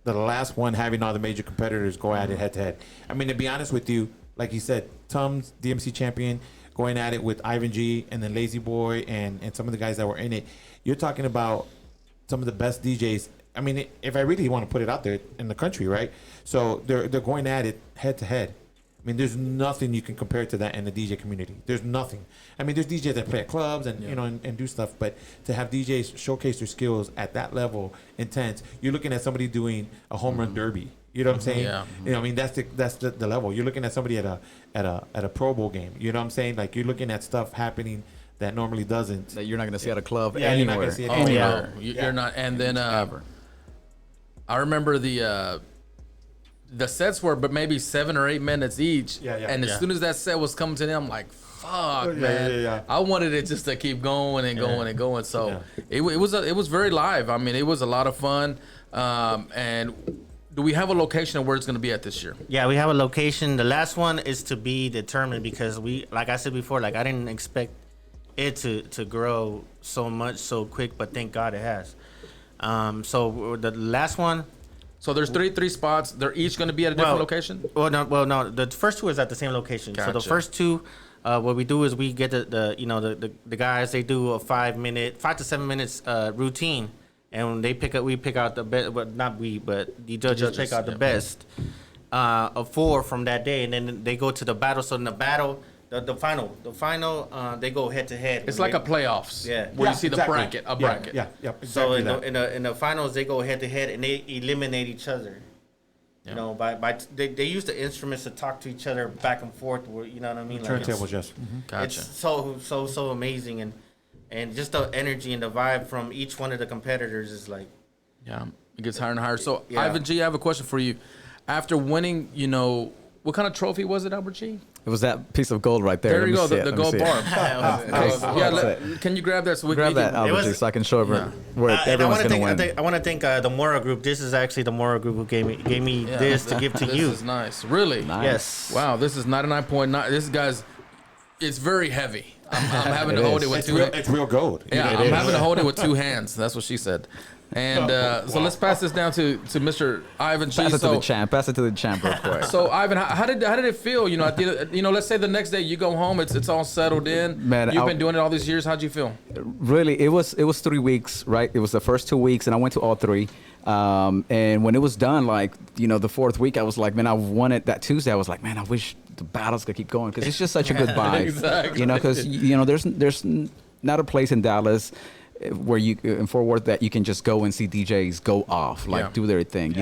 the last one having all the major competitors go at it head to head. I mean, to be honest with you, like you said, Tums, DMC champion, going at it with Ivan G and then Lazy Boy and some of the guys that were in it. You're talking about some of the best DJs. I mean, if I really want to put it out there in the country, right? So they're going at it head to head. I mean, there's nothing you can compare to that in the DJ community. There's nothing. I mean, there's DJs that play at clubs and and do stuff, but to have DJs showcase their skills at that level, intense. You're looking at somebody doing a home run derby. You know what I'm saying? Yeah. I mean, that's the level. You're looking at somebody at a Pro Bowl game. You know what I'm saying? Like you're looking at stuff happening that normally doesn't. That you're not going to see at a club Yeah, anywhere. you're not going to see it Oh, anywhere. no. You're not. And then I remember the sets were but maybe 7 or 8 minutes each. Yeah. And as soon as that set was coming to them, I'm like, fuck, man. Yeah. I wanted it just to keep going and going and going. So it was very live. I mean, it was a lot of fun. And do we have a location of where it's going to be at this year? Yeah, we have a location. The last one is to be determined because like I said before, like I didn't expect it to grow so much so quick, but thank God it has. So the last one. So there's three spots. They're each going to be at a different location? Well, no. The first two is at the same location. So the Gotcha. first two, what we do is we get the guys. They do a 5 to 7 minutes routine, and we pick out the best. But not we, but the judges pick out the best of 4 from that day, and then they go to the battle. So in the battle. The final, they go head to head. It's like a playoffs. Yeah. Where you see exactly. a bracket. Yeah. Exactly So that. in the finals, they go head to head and they eliminate each other. You know, they use the instruments to talk to each other back and forth. You know what I mean? Like Turntables, yes. Gotcha. It's so amazing, and just the energy and the vibe from each one of the competitors is like. Yeah, it gets higher and higher. So, Yeah. Ivan G, I have a question for you. After winning, what kind of trophy was it, Albert G? It was that piece of gold right there. There you go, the gold bar. Yeah, Can you grab that so we grab can that, Albert G, so I can show everyone where everyone's going to win. I want to thank the Mora Group. This is actually the Mora Group who gave me this to give to you. This is nice. Really? Nice. Yes. Wow, this is 99.9. This guy's, it's very heavy. I'm having to hold it with two hands. It's real gold. Yeah, I'm having to hold it with 2 hands. That's what she said. And so let's pass this down to Mr. Ivan G. Pass it to the champ. Pass it to the champ real quick. So Ivan, how did it feel? Let's say the next day you go home, it's all settled in. Man, you've been doing it all these years. How'd you feel? Really, it was 3 weeks, right? It was the first 2 weeks, and I went to all 3. And when it was done, like the 4th week, I was like, man, I wanted that Tuesday. I was like, man, I wish the battles could keep going because it's just such a good vibe. Exactly. Because there's not a place in Dallas where you in Fort Worth that you can just go and see DJs go off, do their thing,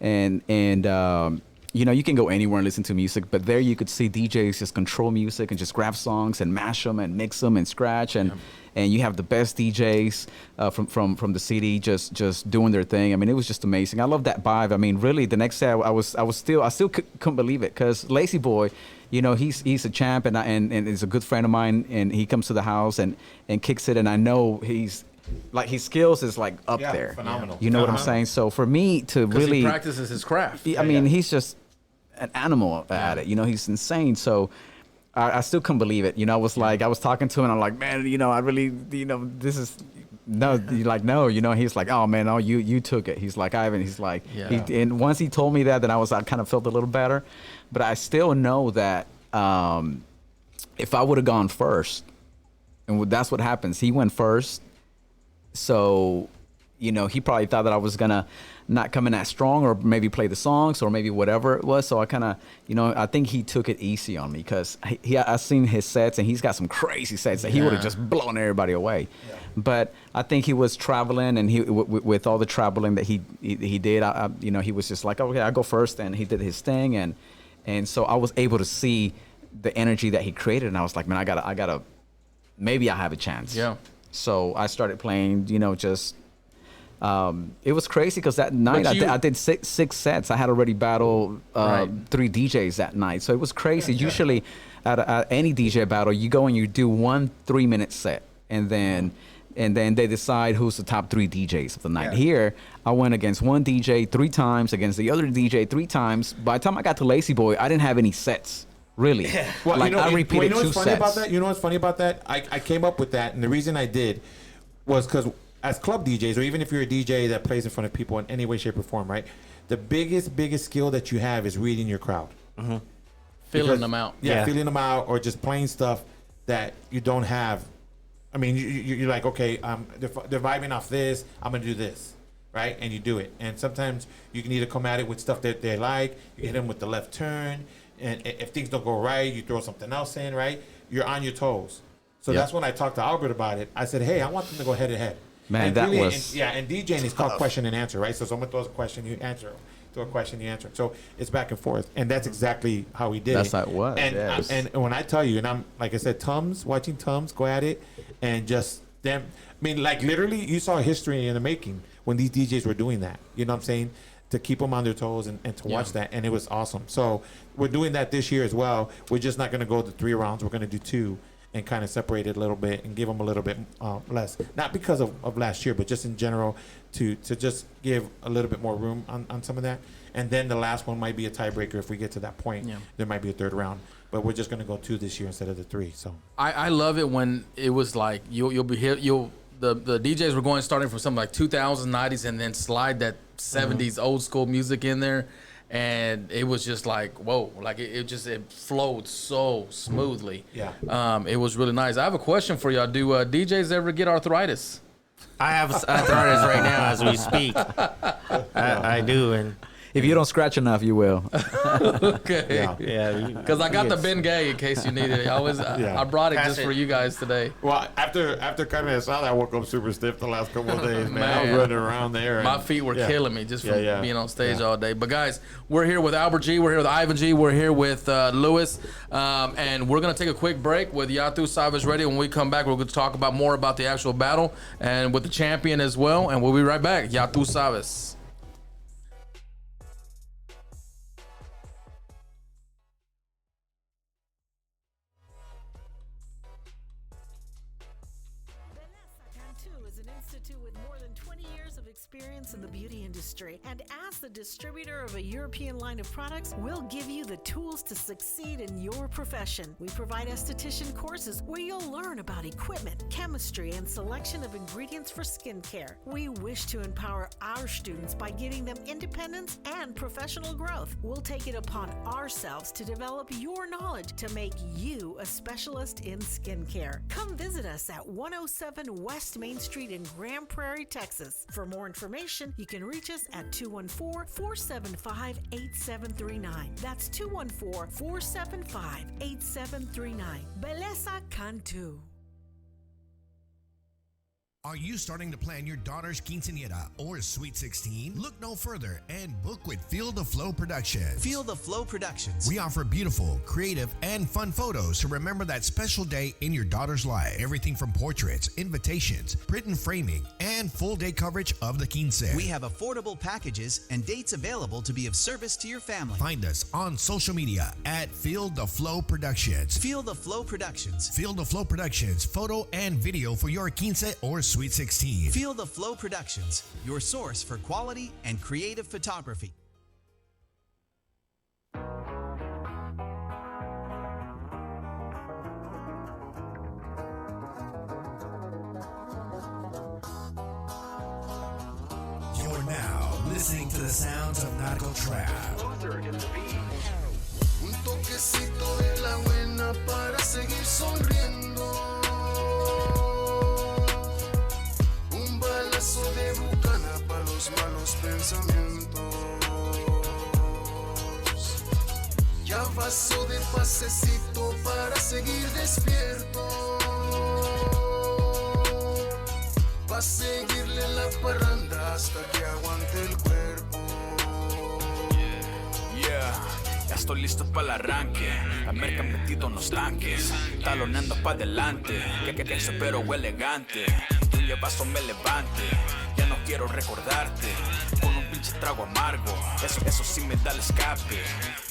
and you can go anywhere and listen to music, but there you could see DJs just control music and just grab songs and mash them and mix them and scratch and you have the best DJs from the city just doing their thing. I mean, it was just amazing. I love that vibe. I mean, really, the next day I still couldn't believe it because Lazy Boy, he's a champ and is a good friend of mine, and he comes to the house and kicks it, and I know he's like his skills is like up there. Phenomenal. You know what I'm saying? So for me to really he practices his craft. I mean, he's just an animal at it. He's insane. So I still couldn't believe it. I was talking to him and I'm like, man, I really, this is no, you're like, no, he's like, oh man, you took it. He's like, Ivan, he's like, and once he told me that, then I kind of felt a little better, but I still know that if I would have gone first, and that's what happens, he went first, So, he probably thought that I was gonna not come in that strong, or maybe play the songs, or maybe whatever it was. So I kind of, I think he took it easy on me, because I've seen his sets, and he's got some crazy sets that he would have just blown everybody away. Yeah. But I think he was traveling, and with all the traveling that he did, he was just like, okay, I'll go first, and he did his thing, and so I was able to see the energy that he created, and I was like, man, I gotta, maybe I have a chance. Yeah. So I started playing, just. It was crazy because that night I did six sets. I had already battled 3 DJs that night, so it was crazy. Yeah. Usually, at any DJ battle, you go and you do 1 3-minute set, and then they decide who's the top 3 DJs of the night. Yeah. Here, I went against one DJ 3 times, against the other DJ 3 times. By the time I got to Lazy Boy, I didn't have any sets. Really? Yeah. Well, I repeated 2 sets. You know what's funny about that? I came up with that, and the reason I did was because as club DJs, or even if you're a DJ that plays in front of people in any way, shape, or form, right? The biggest skill that you have is reading your crowd. Mm-hmm. Feeling them out. Yeah, feeling them out, or just playing stuff that you don't have. I mean, you're like, okay, they're vibing off this, I'm going to do this, right? And you do it. And sometimes you can either come at it with stuff that they like, you hit them with the left turn, and if things don't go right, you throw something else in, right? You're on your toes. So that's when I talked to Albert about it. I said, hey, I want them to go head to head. Man, and that really, was... And DJing is called question and answer, right? So someone throws a question, you answer. Throw a question, you answer. So it's back and forth. And that's exactly how we did it. That's how it was, and when I tell you, and I'm, like I said, watching Tums go at it, and just them... I mean, like, literally, you saw history in the making when these DJs were doing that. You know what I'm saying? To keep them on their toes and to watch that. And it was awesome. So we're doing that this year as well. We're just not going to go the 3 rounds. We're going to do 2. And kind of separate it a little bit and give them a little bit less. Not because of last year, but just in general to just give a little bit more room on some of that. And then the last one might be a tiebreaker if we get to that point. Yeah. There might be a 3rd round. But we're just going to go 2 this year instead of the 3. So I love it when it was like you'll be here. The DJs were starting from something like 2000s, 90s, and then slide that 70s old school music in there. And it was just like, whoa, like it flowed so smoothly. Yeah. It was really nice. I have a question for y'all. Do DJs ever get arthritis? I have arthritis right now as we speak. I do, and if you don't scratch enough, you will. Okay. Yeah. Because I got the Bengay in case you need it. I brought it just for you guys today. Well, after kind of saw that, I woke up super stiff the last couple of days, man. I was running around there. My feet were killing me just from being on stage all day. But guys, we're here with Albert G. We're here with Ivan G. We're here with Lewis. And we're going to take a quick break with Yatu Sabes ready. When we come back, we're going to talk more about the actual battle and with the champion as well. And we'll be right back. Yatu Sabes. In the beauty industry, and as the distributor of a European line of products, we'll give you the tools to succeed in your profession. We provide esthetician courses where you'll learn about equipment, chemistry, and selection of ingredients for skincare. We wish to empower our students by giving them independence and professional growth. We'll take it upon ourselves to develop your knowledge to make you a specialist in skincare. Come visit us at 107 West Main Street in Grand Prairie, Texas. For more information, you can reach us at 214-475-8739. That's 214-475-8739. Belleza Cantu. Are you starting to plan your daughter's quinceañera or Sweet 16? Look no further and book with Feel the Flow Productions. Feel the Flow Productions. We offer beautiful, creative, and fun photos to remember that special day in your daughter's life. Everything from portraits, invitations, print and framing, and full day coverage of the quince. We have affordable packages and dates available to be of service to your family. Find us on social media at Feel the Flow Productions. Feel the Flow Productions. Feel the Flow Productions, photo and video for your quince or Sweet 16. Feel the Flow Productions, your source for quality and creative photography. You're now listening to the sounds of Nautical Trap. Un toquecito de la buena para seguir sonriendo. vaso de pasecito para seguir despierto. Va a seguirle la parranda hasta que aguante el cuerpo. Ya estoy listo para el arranque. La merca metido en los tanques, taloneando para adelante. Que eso pero elegante. Tú llevas o me levante. Ya no quiero recordarte con un pinche trago amargo. Eso sí me da el escape.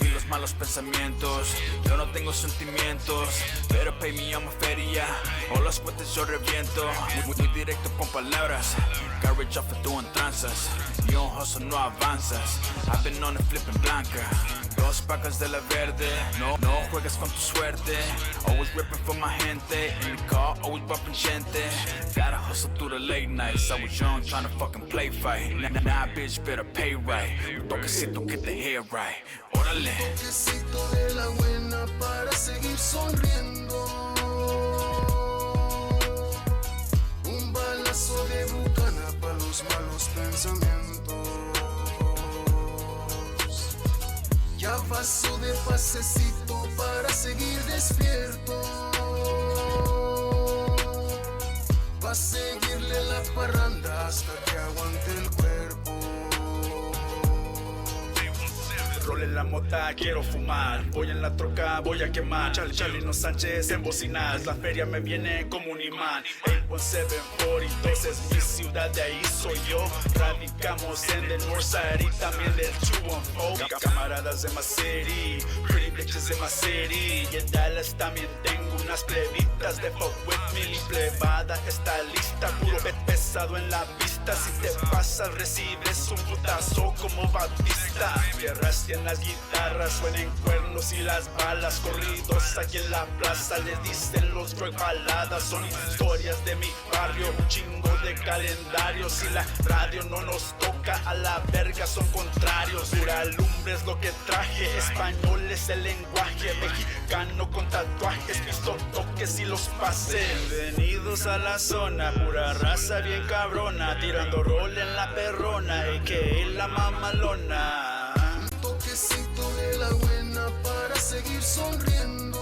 Y los malos pensamientos. Yo no tengo sentimientos, pero pay me llama feria. O los puentes yo reviento. Muy directo con palabras. Carriage off doing tranzas. Y un hustle no avanzas. I've been on a flipping blanca. Dos pacas de la verde. No juegues con tu suerte. Always ripping for my gente. In the car, always bumping gente. Gotta hustle through the late nights. I was young trying to fucking play fight. Nah, bitch, better pay right. Un toquecito, get the hair right. Órale. Un toquecito de la buena para seguir sonriendo. Un balazo de bucana para los malos pensamientos. Ya vaso de pasecito para seguir despierto. Va a seguirle la parranda hasta que aguante el cuerpo. Role en la mota, quiero fumar. Voy en la troca, voy a quemar. Charlino Sánchez en bocinas. La feria me viene como un imán. 81742 es mi ciudad, de ahí soy yo. Radicamos en el Northside y también del 214. Camaradas de my city, pretty bitches de my city. Y en Dallas también tengo unas plebitas de fuck with me. Mi plebada está lista, puro pesado en la pista. Si te pasas recibes un putazo como Batista. Tierras en las guitarras, suenen cuernos y las balas. Corridos aquí en la plaza, le dicen los drug baladas. Son historias de mi barrio, un chingo de calendarios. Si la radio no nos toca, a la verga son contrarios. Dura lumbre es lo que traje, español es el lenguaje. Mexicano con tatuajes, visto toques y los pases. Bienvenidos a la zona, pura raza bien cabrona. Tirando rol en la perrona, a.k.a. la mamalona. Toquecito de la buena para seguir sonriendo.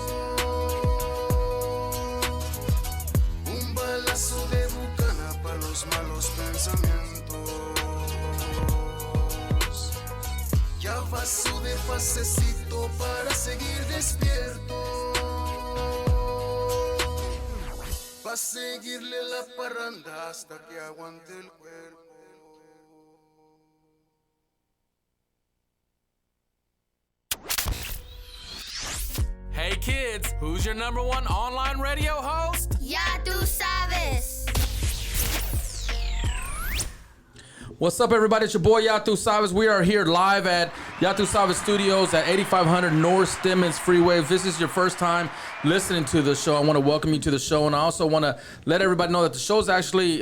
Un balazo de bucana para los malos pensamientos. Ya vaso de pasecito para seguir despierto. Va a seguirle la parranda hasta que aguante el cuerpo. Hey kids, who's your number one online radio host? Ya tú sabes. What's up, everybody? It's your boy Yatu Sabes. We are here live at Yatu Sabes Studios at 8500 North Stemmons Freeway. If this is your first time listening to the show, I want to welcome you to the show, and I also want to let everybody know that the show is actually,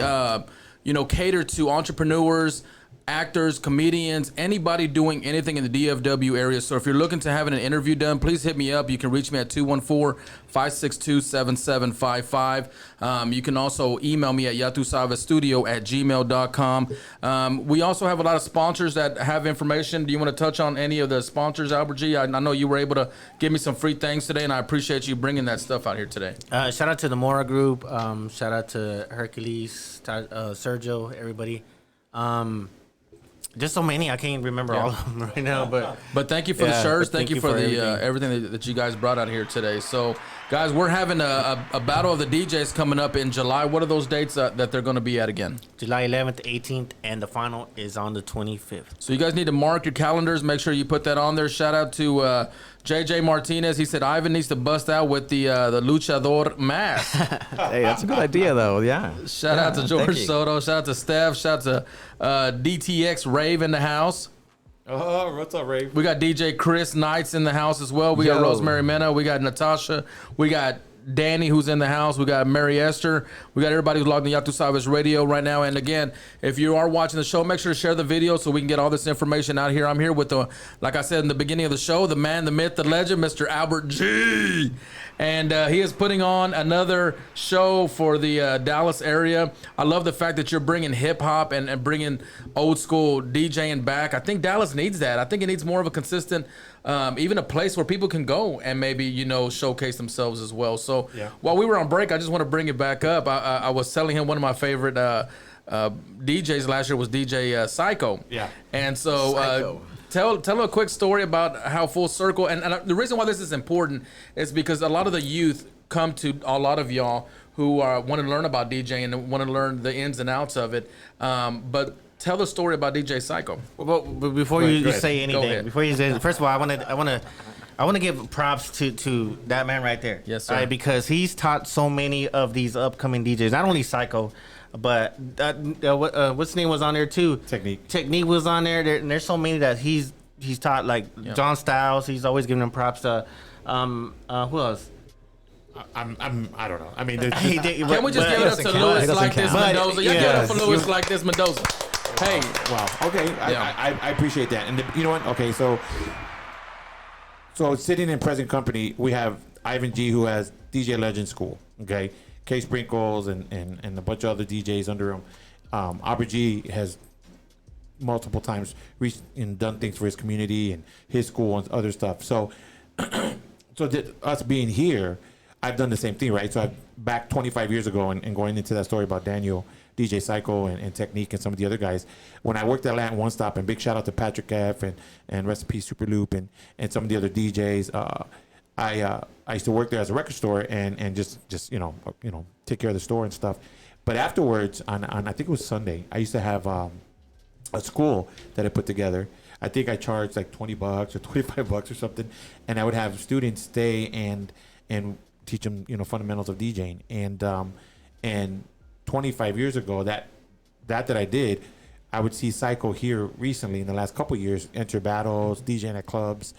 catered to entrepreneurs, actors, comedians, anybody doing anything in the DFW area. So if you're looking to have an interview done, please hit me up. You can reach me at 214-562-7755. You can also email me at yatusavesstudio@gmail.com. We also have a lot of sponsors that have information. Do you want to touch on any of the sponsors, Albert G? I know you were able to give me some free things today, and I appreciate you bringing that stuff out here today. Shout out to the Mora Group. Shout out to Hercules, Sergio, everybody. Just so many, I can't remember all of them right now. But thank you for the shirts. Thank you for the everything that you guys brought out here today. So, guys, we're having a battle of the DJs coming up in July. What are those dates that they're going to be at again? July 11th, 18th, and the final is on the 25th. So you guys need to mark your calendars. Make sure you put that on there. Shout out to JJ Martinez. He said Ivan needs to bust out with the luchador mask. Hey, that's a good idea, though. Yeah. Shout out to George Soto. Shout out to Steph. Shout out to DTX Rave in the house. Oh, what's up, Rave? We got DJ Chris Knights in the house as well. We got Rosemary Mena. We got Natasha. We got Danny, who's in the house. We got Mary Esther. We got everybody who's logged in Yatu Sabes Radio right now. And again, if you are watching the show, make sure to share the video so we can get all this information out here. I'm here with like I said in the beginning of the show, the man, the myth, the legend, Mr. Albert G. And he is putting on another show for the Dallas area. I love the fact that you're bringing hip hop and bringing old school DJing back. I think Dallas needs that. I think it needs more of a consistent even a place where people can go and maybe, you know, showcase themselves as well. So Yeah. while we were on break, I just want to bring it back up. I was telling him one of my favorite DJs last year was DJ Psycho. Yeah. And so tell a quick story about how Full Circle, and the reason why this is important is because a lot of the youth come to a lot of y'all who want to learn about DJing and want to learn the ins and outs of it. But tell the story about DJ Psycho. Well, but before you say anything, before you say, first of all, I want to give props to that man right there. Yes, sir. Right, because he's taught so many of these upcoming DJs, not only Psycho, but what's his name was on there too. Technique was on there. And there's so many that he's taught, like John Styles. He's always giving him props to. Who else? I don't know. I mean, can we just give it up to Louis like this Mendoza? Yeah, give it up for Louis like this Mendoza. Hey, wow. Okay, I appreciate that. And you know what? Okay, so sitting in present company, we have Ivan G, who has DJ Legend School. Okay, K Sprinkles and a bunch of other DJs under him. Aubrey G has multiple times reached and done things for his community and his school and other stuff. So, us being here, I've done the same thing, right? So back 25 years ago, and going into that story about Daniel, DJ Psycho, and Technique, and some of the other guys, when I worked at Latin One Stop, and big shout out to Patrick F. and Recipe Super Loop and some of the other DJs, I used to work there as a record store and just you know take care of the store and stuff. But afterwards, on I think it was Sunday, I used to have a school that I put together. I think I charged like $20 or $25 or something, and I would have students stay and teach them, you know, fundamentals of DJing. And 25 years ago, that I did, I would see Psycho here recently in the last couple of years enter battles, DJing at clubs.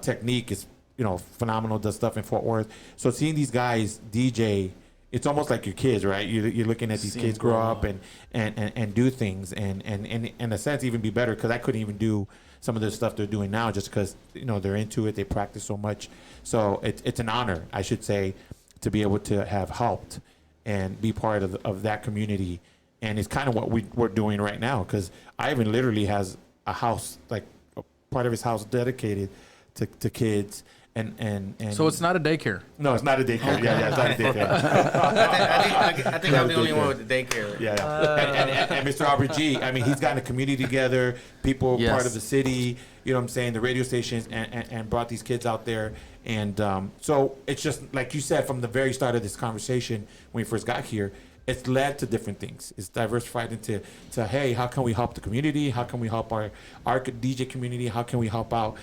Technique is, you know, phenomenal, does stuff in Fort Worth. So seeing these guys DJ, it's almost like your kids, right? You're looking at these kids grow up and do things, and in a sense even be better, because I couldn't even do some of the stuff they're doing now just because, you know, they're into it, they practice so much. So it's an honor, I should say, to be able to have helped and be part of that community. And it's kind of what we're doing right now, because Ivan literally has a house, like a part of his house dedicated to kids. And so it's not a daycare. No, it's not a daycare. Yeah, it's not a daycare. I think I'm the only one with the daycare. Yeah. And Mr. Aubrey G, I mean, he's gotten a community together, people part of the city, you know what I'm saying, the radio stations, and brought these kids out there. And so it's just, like you said, from the very start of this conversation, when we first got here, it's led to different things. It's diversified into hey, how can we help the community? How can we help our DJ community? How can we help out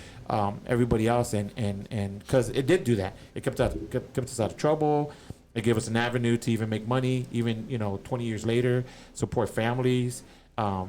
everybody else? And because it did do that. It kept us out of trouble. It gave us an avenue to even make money, even, you know, 20 years later, support families. I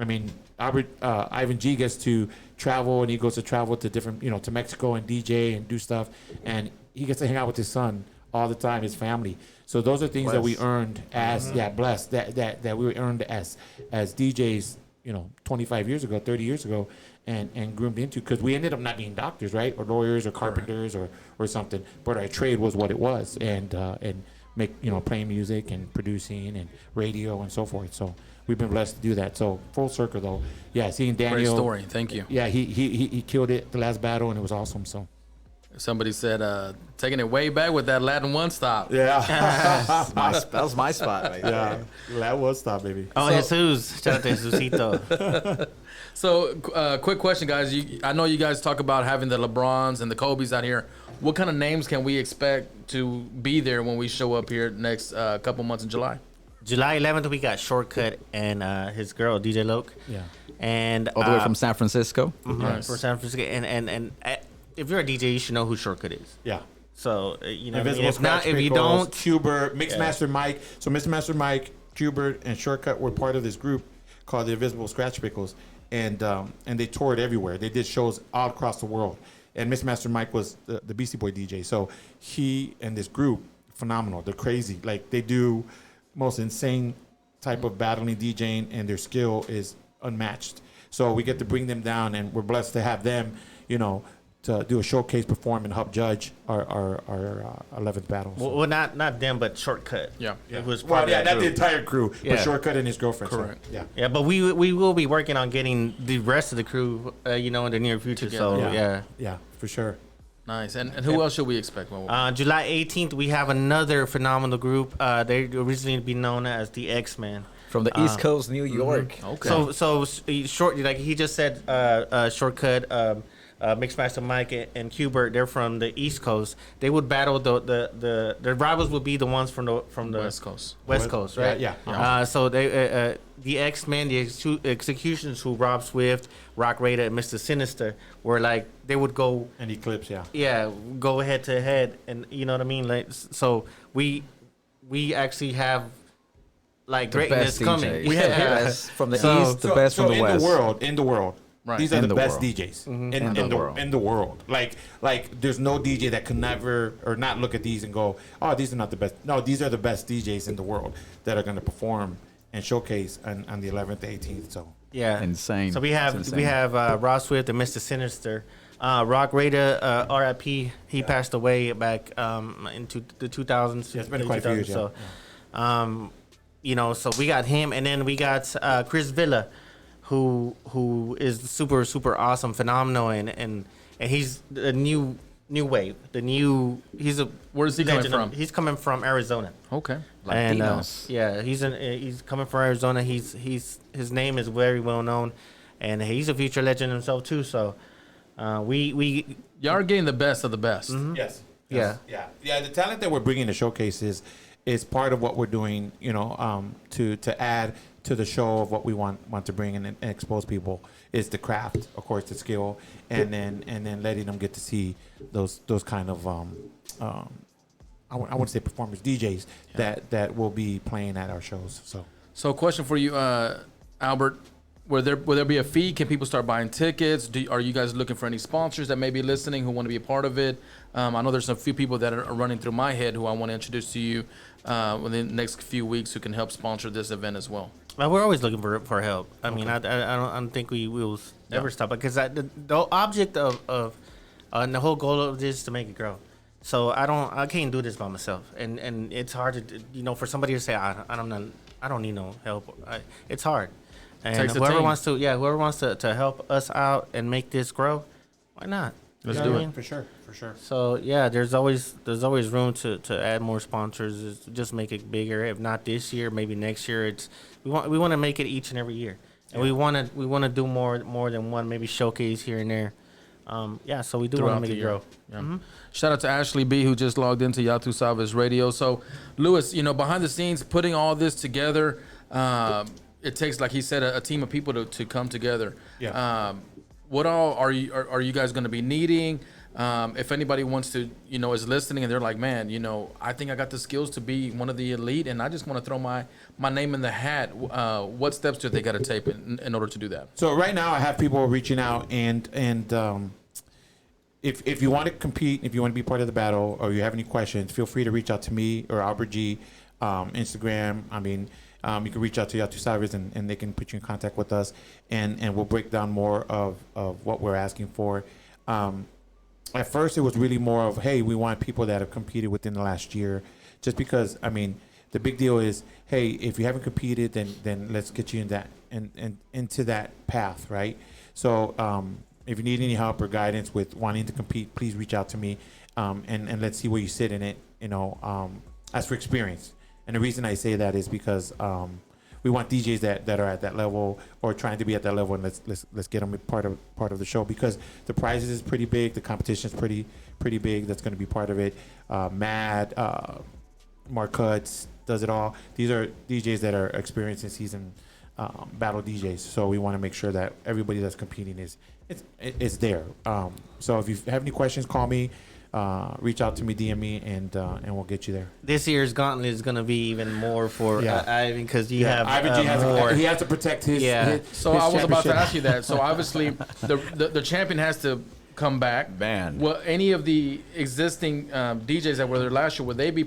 mean, Ivan G gets to travel, and he goes to travel to different, you know, to Mexico and DJ and do stuff. And he gets to hang out with his son all the time, his family. So those are things that we earned as blessed that we earned as DJs, you know, 25 years ago, 30 years ago, and groomed into, because we ended up not being doctors, right, or lawyers or carpenters or something, but our trade was what it was, and make, you know, playing music and producing and radio and so forth. So we've been blessed to do that. So full circle though, yeah, seeing Daniel. Great story, thank you. Yeah, he killed it the last battle, and it was awesome. So. Somebody said, taking it way back with that Latin One Stop. Yeah. That was my spot. Right there. Latin One Stop, baby. Oh, Jesus. Shout out to Jesusito. So, quick question, guys. I know you guys talk about having the LeBrons and the Kobes out here. What kind of names can we expect to be there when we show up here next couple months in July? July 11th, we got Shortcut and his girl, DJ Loke. Yeah. And all the way from San Francisco. Mm-hmm, yes. From San Francisco. And if you're a DJ, you should know who Shortcut is. Yeah. So, you know, if not, if you don't, Qbert, Mixmaster Mike. So Mixmaster Mike, Qbert, and Shortcut were part of this group called the Invisible Scratch Pickles, and they toured everywhere. They did shows all across the world. And Mixmaster Mike was the Beastie Boy DJ. So he and this group, phenomenal. They're crazy. Like, they do most insane type of battling DJing, and their skill is unmatched. So we get to bring them down, and we're blessed to have them, you know, do a showcase, perform, and help judge our 11th battle. So. Well, not them, but Shortcut. Yeah. It was Well, part yeah, of that not the group. entire crew, Yeah. but Shortcut and his girlfriend. Correct. So, yeah. Yeah, but we will be working on getting the rest of the crew, in the near future. So Yeah, for sure. Nice. And who else should we expect? July 18th, we have another phenomenal group. They originally be known as the X-Men. From the East Coast, New York. Okay. So short, like he just said, Shortcut, Mixmaster Mike and Hubert, they're from the East Coast. They would battle the rivals would be the ones from the West Coast. West Coast, right? Yeah. So they the X-Men, the Executions, who Rob Swift, Rock Raider, and Mr. Sinister were like they would go And Eclipse, yeah. yeah, go head to head, and you know what I mean. Like, so we actually have like greatness best coming. DJs. We have Yeah. best from the So- East, the best from the in West. the world, Right. these are In the the best world. DJs Mm-hmm. in the world. Like there's no DJ that can never or not look at these and go, oh, these are not the best. No, these are the best DJs in the world that are going to perform and showcase on the 11th, 18th. So Yeah, Insane. So we It's have insane. Rob Swift and Mr. Sinister. Rock Raider, R.I.P. He passed away back into the 2000s. Yeah, it's been quite a few years, So, so we got him, and then we got Chris Villa, who is super super awesome, phenomenal, and he's the new wave. He's a Where is he coming legend. from? He's coming from Arizona. Okay. And Latinos. he's coming from Arizona. His name is very well known, and he's a future legend himself too. So we Y'all are getting the best of the best. yes, Yeah. yeah. The talent that we're bringing to showcase is part of what we're doing. To add to the show of what we want to bring in and expose people is the craft, of course, the skill, and then letting them get to see those kind of I wouldn't say performers, DJs that will be playing at our shows. So, question for you, Albert: Will there be a fee? Can people start buying tickets? Are you guys looking for any sponsors that may be listening who want to be a part of it? I know there's a few people that are running through my head who I want to introduce to you within the next few weeks who can help sponsor this event as well. Well, we're always looking for help. I mean, I don't think we will ever stop because the object of and the whole goal of this is to make it grow. So I can't do this by myself, and it's hard to for somebody to say I don't need no help. It's hard, and Takes a whoever team. wants to help us out and make this grow, why not? Let's You know do what I it. mean? For sure. So yeah, there's always room to add more sponsors. It's just make it bigger. If not this year, maybe next year. We want to make it each and every year, and we want to do more than one, maybe showcase here and there. So we do want to Throughout make the it year. grow. Yeah. Shout out to Ashley B, who just logged into Yatu Sabes Radio. So, Louis, behind the scenes, putting all this together, it takes, like he said, a team of people to come together. Yeah. What all are you guys going to be needing? If anybody wants to, is listening and they're like, man, I think I got the skills to be one of the elite, and I just want to throw my name in the hat. What steps do they got to take in order to do that? So right now I have people reaching out and if you want to compete, if you want to be part of the battle, or you have any questions, feel free to reach out to me or Albert G, Instagram. I mean, you can reach out to Yatu Sabes and they can put you in contact with us, and we'll break down more of what we're asking for. At first, it was really more of, hey, we want people that have competed within the last year, just because, I mean, the big deal is, hey, if you haven't competed, then let's get you in that into that path, right? So if you need any help or guidance with wanting to compete, please reach out to me, and let's see where you sit in it. As for experience, and the reason I say that is because we want DJs that are at that level or trying to be at that level, and let's get them part of the show, because the prizes is pretty big, the competition is pretty big. That's going to be part of it. Mad, Mark Cuts, Does It All. These are DJs that are experienced in season battle DJs. So we want to make sure that everybody that's competing is there. So if you have any questions, call me. Reach out to me, DM me, and we'll get you there. This year's gauntlet is going to be even more for Ivan, because you have Ivan G more. he has to protect his. So his I was about to championship. ask you that. So obviously, the champion has to come back. Man. Well, any of the existing DJs that were there last year, would they be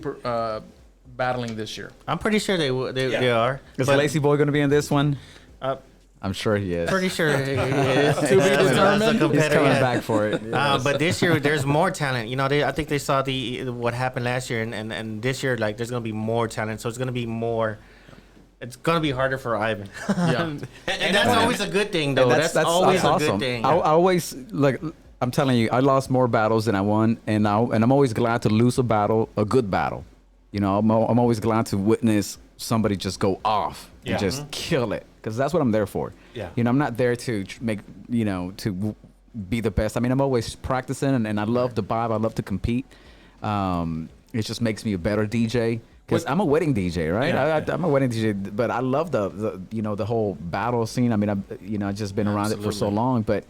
battling this year? I'm pretty sure they are. Is Lazy Boy going to be in this one? I'm sure he is. Pretty sure he is. To be determined. He's coming back for it. Yes. But this year there's more talent. You know, I think they saw what happened last year, and this year like there's gonna be more talent. So it's gonna be more. It's gonna be harder for Ivan. Yeah, and that's always a good thing, though. That's always a good thing. I always like. I'm telling you, I lost more battles than I won, and I'm always glad to lose a battle, a good battle. You know, I'm always glad to witness somebody just go off and just kill it, because that's what I'm there for. Yeah. You know, I'm not there to make, you know, to be the best. I mean, I'm always practicing, and I love the vibe. I love to compete. It just makes me a better DJ. Because I'm a wedding DJ, right? Yeah, I'm a wedding DJ, but I love the you know, the whole battle scene. I mean, I've just been around it for so long, but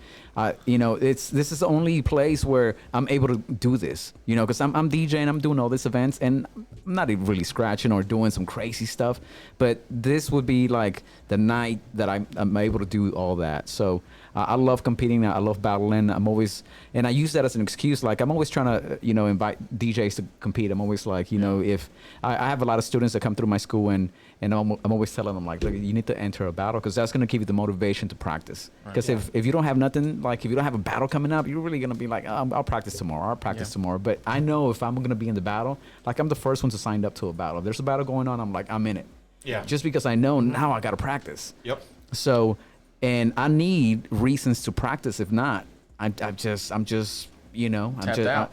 you know, this is the only place where I'm able to do this. You know, because I'm DJing, I'm doing all these events, and I'm not even really scratching or doing some crazy stuff. But this would be like the night that I'm able to do all that. So I love competing. I love battling. I'm always, and I use that as an excuse. Like I'm always trying to, you know, invite DJs to compete. I'm always like, you know, if I have a lot of students that come through my school, and I'm always telling them like, look, you need to enter a battle, because that's going to give you the motivation to practice. Because if you don't have nothing, like if you don't have a battle coming up, you're really going to be like, oh, I'll practice tomorrow. I'll practice tomorrow. But I know if I'm going to be in the battle, like I'm the first one to sign up to a battle. If there's a battle going on, I'm like, I'm in it. Yeah. Just because I know now I got to practice. Yep. So, and I need reasons to practice. If not, I'm just, you know,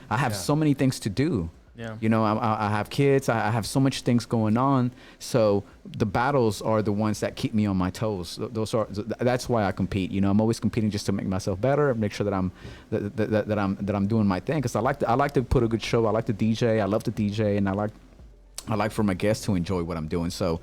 I have so many things to do. Yeah. You know, I have kids. I have so much things going on. So the battles are the ones that keep me on my toes. That's why I compete. You know, I'm always competing just to make myself better, make sure that I'm doing my thing. Because I like to put a good show. I like to DJ. I love to DJ, and I like for my guests to enjoy what I'm doing. So.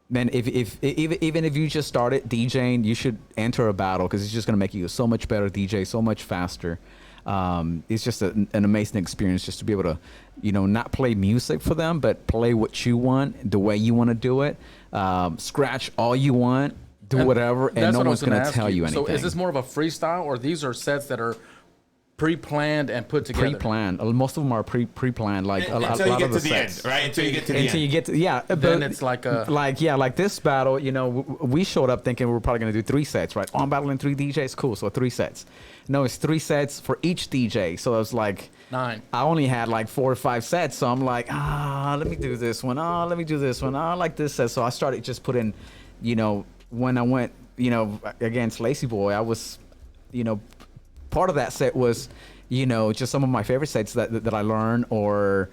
Man, even if you just started DJing, you should enter a battle, because it's just gonna make you so much better DJ, so much faster. It's just an amazing experience just to be able to, you know, not play music for them, but play what you want, the way you want to do it. Scratch all you want, do whatever, and no one's gonna tell you anything. So is this more of a freestyle, or these are sets that are pre-planned and put together? Pre-planned. Most of them are pre-planned. Like a lot you get of the to the sets. end, right? Until you get to the Until end. you get to Then it's like a like this battle. You know, we showed up thinking we were probably gonna do 3 sets, right? Oh, I'm battling 3 DJs. Cool. So 3 sets. No, it's 3 sets for each DJ. So it was like 9. I only had like 4 or 5 sets. So I'm like, let me do this one. Let me do this one. I like this set. So I started just putting, you know, when I went, you know, against Lazy Boy, I was, you know, part of that set was, you know, just some of my favorite sets that I learned, or,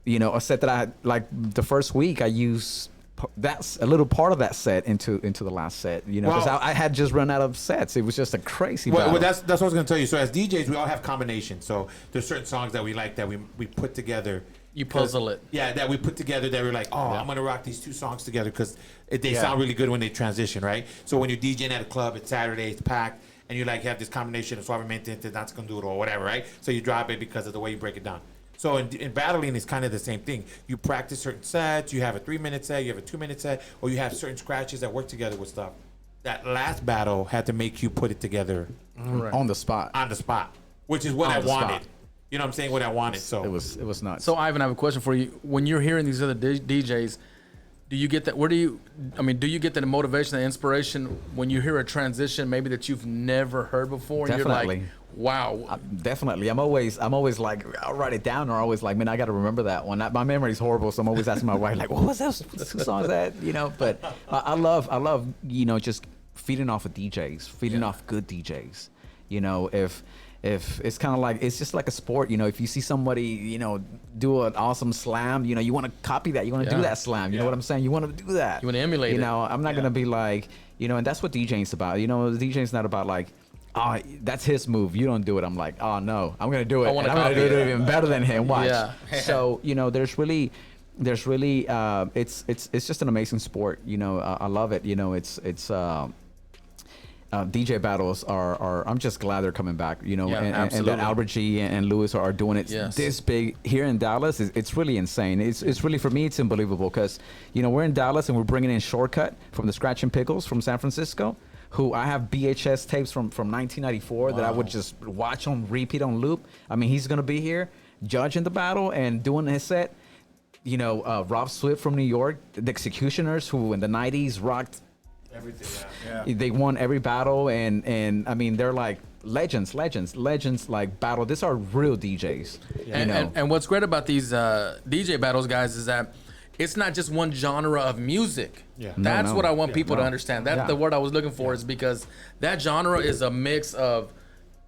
you know, a set that I like the first week I used. That's a little part of that set into the last set, you know, because I had just run out of sets. It was just a crazy battle. Well, that's what I was going to tell you. So as DJs, we all have combinations. So there's certain songs that we like that we put together. You puzzle it. Yeah, that we put together that we're like, I'm going to rock these 2 songs together because they sound really good when they transition, right? So when you're DJing at a club, it's Saturday, it's packed, and you like have this combination of suavemente, dance con duro, or whatever, right? So you drop it because of the way you break it down. So in battling, it's kind of the same thing. You practice certain sets. You have a 3-minute set. You have a 2-minute set, or you have certain scratches that work together with stuff. That last battle had to make you put it together on the spot. On the spot, which is what I wanted. You know what I'm saying? What I wanted. So it was nuts. So Ivan, I have a question for you. When you're hearing these other DJs, do you get that? Do you get the motivation, the inspiration when you hear a transition maybe that you've never heard before? And Definitely. You're like, wow. Definitely. I'm always like, I'll write it down, or always like, man, I got to remember that one. My memory's horrible, so I'm always asking my wife, like, what was that? What song is that? You know, but I love, you know, just feeding off of DJs, feeding off good DJs. You know, if it's kind of like, it's just like a sport, you know, if you see somebody, you know, do an awesome slam, you know, you want to copy that, you want to do that slam, you know what I'm saying? You want to do that. You want to emulate it. You know, I'm not going to be like, you know, and that's what DJing's about. You know, the DJing's not about like, oh, that's his move, you don't do it. I'm like, oh no, I'm going to do it. I'm going to do it even better than him. Watch. Yeah. So, you know, there's really, it's just an amazing sport. You know, I love it. You know, DJ battles are I'm just glad they're coming back, you know, and that Albert G and Lewis are doing it this big here in Dallas. It's really insane. It's really, for me, it's unbelievable because, you know, we're in Dallas and we're bringing in Shortcut from the Scratch and Pickles from San Francisco, who I have VHS tapes from 1994 that I would just watch on repeat on loop. I mean, he's going to be here judging the battle and doing his set. You know, Rob Swift from New York, the Executioners, who in the 90s rocked Everything, They won every battle, and I mean they're like legends like battle. These are real DJs. And what's great about these DJ battles, guys, is that it's not just one genre of music. Yeah. That's what I want people to no. understand. That's the word I was looking for, is because that genre is a mix of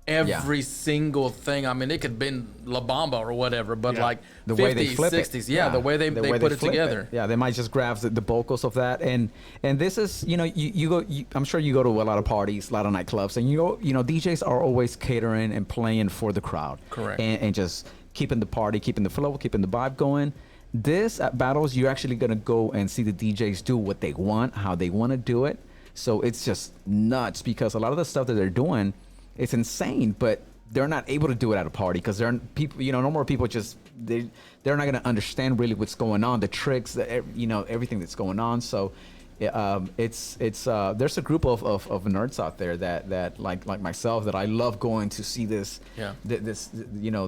every single thing. I mean, it could have been La Bamba or whatever, but like the 50s, way they flip 60s, it. the way they put it flip together. Yeah, they might just grab the vocals of that, and this is, you go. I'm sure you go to a lot of parties, a lot of nightclubs, and DJs are always catering and playing for the crowd. Correct. And just keeping the party, keeping the flow, keeping the vibe going. This at battles, you're actually gonna go and see the DJs do what they want, how they want to do it. So it's just nuts, because a lot of the stuff that they're doing, it's insane, but they're not able to do it at a party because they're people. No more people just they're not gonna understand really what's going on, the tricks, everything that's going on. So it's there's a group of nerds out there that like myself, that I love going to see this. Yeah. This Be a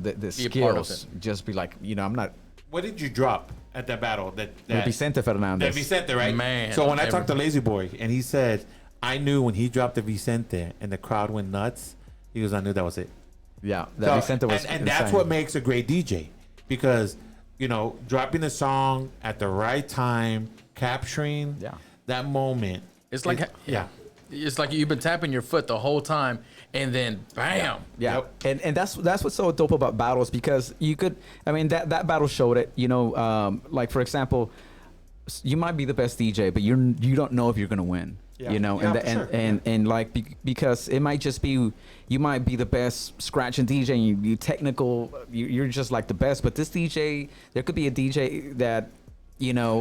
part of skills. Just be like, I'm not. What did you drop at that battle? That Vicente Fernandez. That Vicente, right? Man, So when I talked to Lazy Boy, and he said, I knew when he dropped the Vicente and the crowd went nuts, he goes, I knew that was it. Yeah, that Vicente was and that's insane. what makes a great DJ, because dropping the song at the right time, capturing that moment. It's like it's like you've been tapping your foot the whole time, and then bam. Yeah, and that's what's so dope about battles, because you could, that battle showed it. Like for example, you might be the best DJ, but you don't know if you're gonna win. And because it might just be, you might be the best scratching DJ, and you technical, you're just like the best. But this DJ, there could be a DJ that,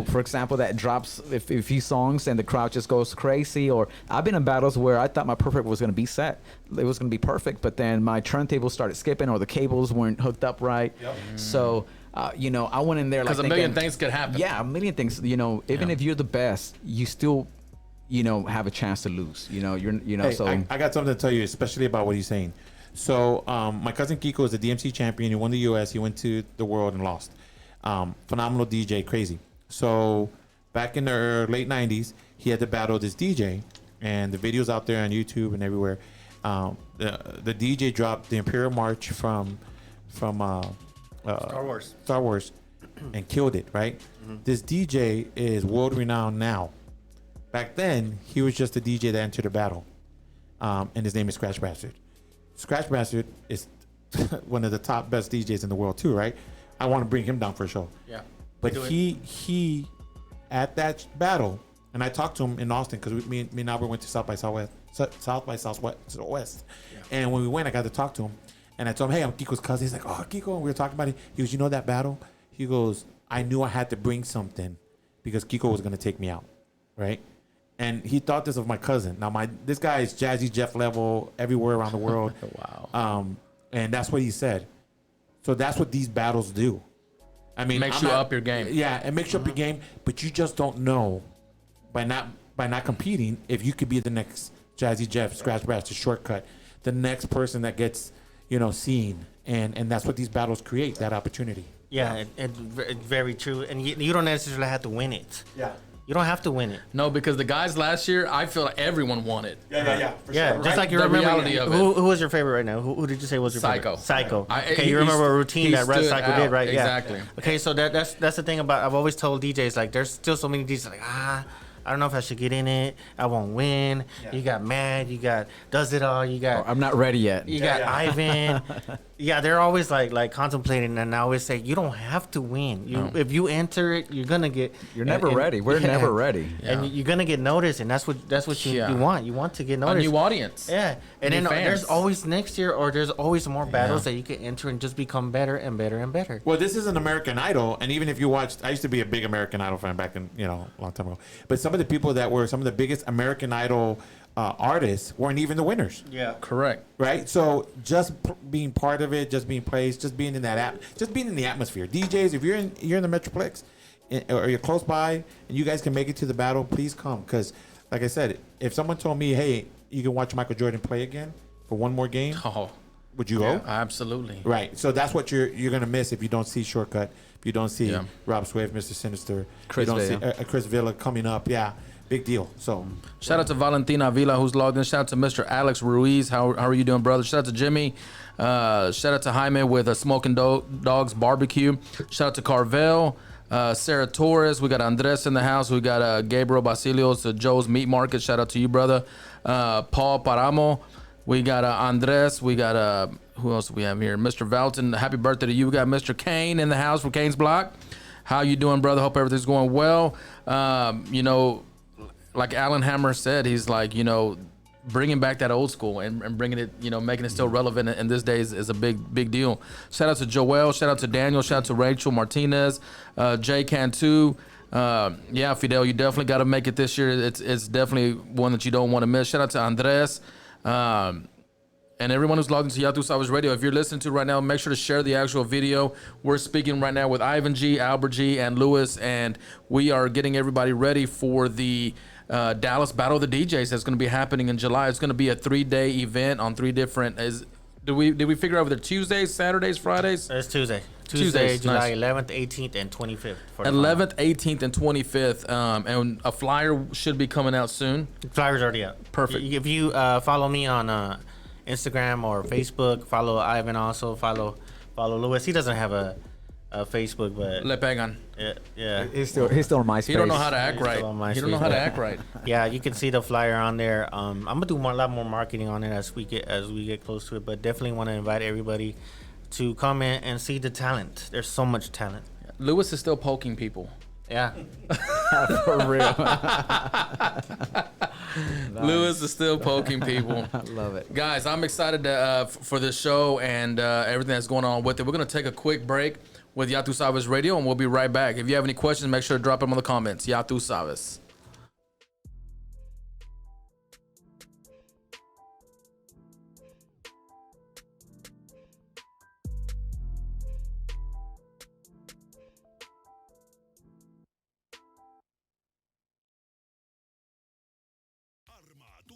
for example, that drops a few songs and the crowd just goes crazy. Or I've been in battles where I thought my perfect was going to be set. It was going to be perfect, but then my turntable started skipping, or the cables weren't hooked up right. Yep. So, I went in there like, because a million things could happen. Yeah, a million things. Even if you're the best, you still, have a chance to lose. Hey, so I got something to tell you, especially about what he's saying. So, my cousin Kiko is a DMC champion. He won the US. He went to the world and lost. Phenomenal DJ, crazy. So back in the late 90s, he had to battle this DJ, and the video's out there on YouTube and everywhere. The DJ dropped the Imperial March from Star Wars and killed it, right? Mm-hmm. This DJ is world renowned now. Back then, he was just a DJ that entered a battle, and his name is Scratch Bastard. Scratch Bastard is one of the top best DJs in the world too, right? I want to bring him down for a show. Yeah. But he at that battle, and I talked to him in Austin, because me and Albert went to South by Southwest. Yeah. And when we went, I got to talk to him, and I told him, hey, I'm Kiko's cousin. He's like, oh, Kiko, and we were talking about it. He goes, that battle? He goes, I knew I had to bring something because Kiko was going to take me out, right? And he thought this of my cousin. Now, this guy is Jazzy Jeff level everywhere around the world. Wow. And that's what he said. So that's what these battles do. I mean, makes you up your game. Yeah, it makes you up your game, but you just don't know by not competing if you could be the next Jazzy Jeff, Scratch Bastard, Shortcut, the next person that gets seen, and that's what these battles create, that opportunity. Yeah, it's very true, and you don't necessarily have to win it. Yeah. You don't have to win it. No, because the guys last year, I feel like everyone won it. Yeah. Sure. Just like you the remember. Reality of who was your favorite right now? Who did you say was your Psycho. favorite? Psycho. Okay, you remember a routine that Red Psycho did, right? Exactly. Yeah. Okay, so that's the thing about, I've always told DJs, like, there's still so many DJs like, I don't know if I should get in it. I won't win. Yeah. You got Mad. You got Does It All. You got. I'm not ready yet. You got Ivan. Yeah, they're always like contemplating, and I always say you don't have to win. If you enter it, you're gonna get. You're never ready. We're never ready. And you're gonna get noticed, and that's what you want. You want to get noticed. A new audience. Yeah, and then there's always next year, or there's always more battles that you can enter and just become better and better and better. Well, this is an American Idol, and even if you watched, I used to be a big American Idol fan back in a long time ago. But some of the people that were some of the biggest American Idol artists weren't even the winners. Yeah, correct. Right. So just being part of it, just being praised, just being in that just being in the atmosphere. DJs, if you're in the Metroplex or you're close by and you guys can make it to the battle, please come. Because, like I said, if someone told me, hey, you can watch Michael Jordan play again for one more game, would you go? Absolutely. Right. So that's what you're gonna miss if you don't see Shortcut, if you don't see Rob Swift, Mr. Sinister, Chris see Chris Villa coming up. Yeah. big deal. So shout out to Valentina Avila who's logged in. Shout out to Mr. Alex Ruiz. How are you doing, brother? Shout out to Jimmy. Shout out to Jaime with a Smoking Dogs Barbecue. Shout out to Carvel. Sarah Torres. We got Andres in the house. We got Gabriel Basilios, Joe's Meat Market. Shout out to you, brother. Paul Paramo. We got Andres. We got who else do we have here? Mr. Valton. Happy birthday to you. We got Mr. Kane in the house from Kane's Block. How you doing, brother? Hope everything's going well. You know, like Alan Hammer said, he's like, you know, bringing back that old school and bringing it, you know, making it still relevant in this day is a big deal. Shout out to Joel. Shout out to Daniel. Shout out to Rachel Martinez. Jay Cantu. Yeah, Fidel, you definitely got to make it this year. It's definitely one that you don't want to miss. Shout out to Andres. And everyone who's logged into Yatu Sabes Radio, if you're listening to right now, make sure to share the actual video. We're speaking right now with Ivan G, Albert G, and Lewis, and we are getting everybody ready for the Dallas Battle of the DJs that's going to be happening in July. It's going to be a 3-day event on 3 different. Did we figure out whether Tuesdays, Saturdays, Fridays? It's Tuesday. Tuesdays, July nice. 11th, 18th, and 25th. 11th, 18th, and 25th. And a flyer should be coming out soon. The flyer's already out. Perfect. If you follow me on Instagram or Facebook, follow Ivan also, follow Lewis. He doesn't have a Facebook, but Le Pegan. Yeah. He's still on MySpace. He don't know how to act right. He don't know how to act right. Yeah, you can see the flyer on there. I'm gonna do a lot more marketing on it as we get close to it, but definitely want to invite everybody to come in and see the talent. There's so much talent. Lewis is still poking people. Yeah. For real. Lewis is still poking people. I love it. Guys, I'm excited to, for this show and everything that's going on with it. We're going to take a quick break with Yatu Sabes Radio, and we'll be right back. If you have any questions, make sure to drop them in the comments. Yatu Sabes.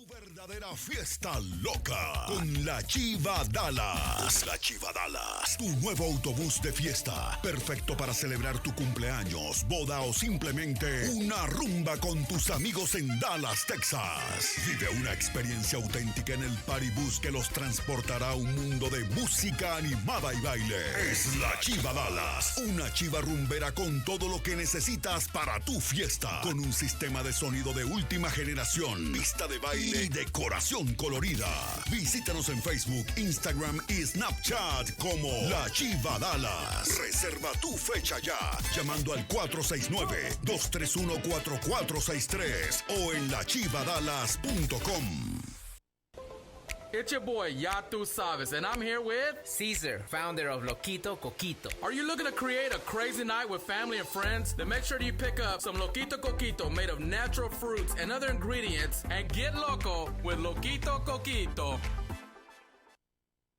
Verdadera fiesta loca con la Chiva Dallas. La Chiva Dallas, tu nuevo autobús de fiesta, perfecto para celebrar tu cumpleaños, boda o simplemente una rumba con tus amigos en Dallas, Texas. Vive una experiencia auténtica en el party bus que los transportará a un mundo de música animada y baile. Es la Chiva Dallas, una chiva rumbera con todo lo que necesitas para tu fiesta, con un sistema de sonido de última generación, pista de baile y decoración colorida. Visítanos en Facebook, Instagram y Snapchat como La Chiva Dallas. Reserva tu fecha ya llamando al 469-231-4463 o en lachivadalas.com. It's your boy Yatu Sabes, and I'm here with Caesar, founder of Loquito Coquito. Are you looking to create a crazy night with family and friends? Then make sure you pick up some Loquito Coquito made of natural fruits and other ingredients and get loco with Loquito Coquito.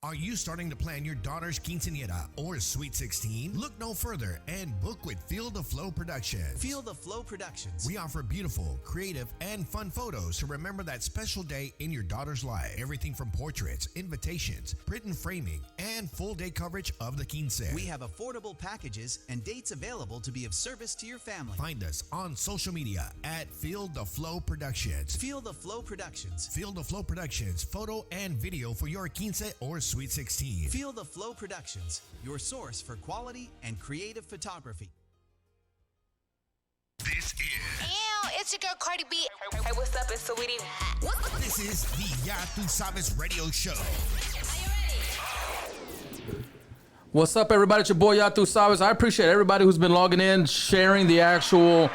Are you starting to plan your daughter's quinceañera or Sweet 16? Look no further and book with Feel the Flow Productions. Feel the Flow Productions. We offer beautiful, creative, and fun photos to remember that special day in your daughter's life. Everything from portraits, invitations, print and framing, and full day coverage of the quince. We have affordable packages and dates available to be of service to your family. Find us on social media at Feel the Flow Productions. Feel the Flow Productions. Feel the Flow Productions, photo and video for your quince or Sweet 16. Feel the Flow Productions, your source for quality and creative photography. This is... Ew, it's your girl Cardi B. Hey, what's up? It's Sweetie. This is the Yatu Sabes Radio Show. What's up, everybody? It's your boy Yatu Sabes. I appreciate everybody who's been logging in, sharing the actual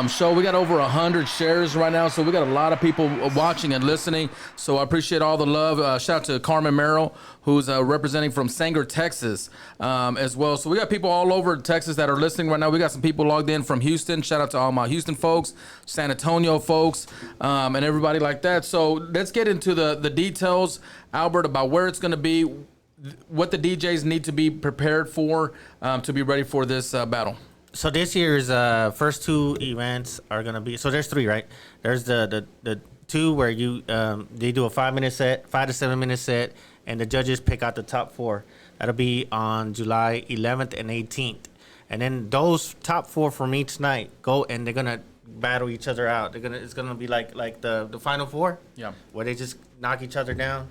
show. We got over 100 shares right now, so we got a lot of people watching and listening. So I appreciate all the love. Shout out to Carmen Merrill, who's representing from Sanger, Texas, as well. So we got people all over Texas that are listening right now. We got some people logged in from Houston. Shout out to all my Houston folks, San Antonio folks, and everybody like that. So let's get into the details, Albert, about where it's going to be, what the DJs need to be prepared for to be ready for this battle. So this year's first 2 events are gonna be. So there's 3, right? There's the 2 where you they do a 5-minute set, 5 to 7 minute set, and the judges pick out the top 4. That'll be on July 11th and 18th. And then those top 4 from each night go, and they're gonna battle each other out. It's gonna be like the final four. Yeah. Where they just knock each other down.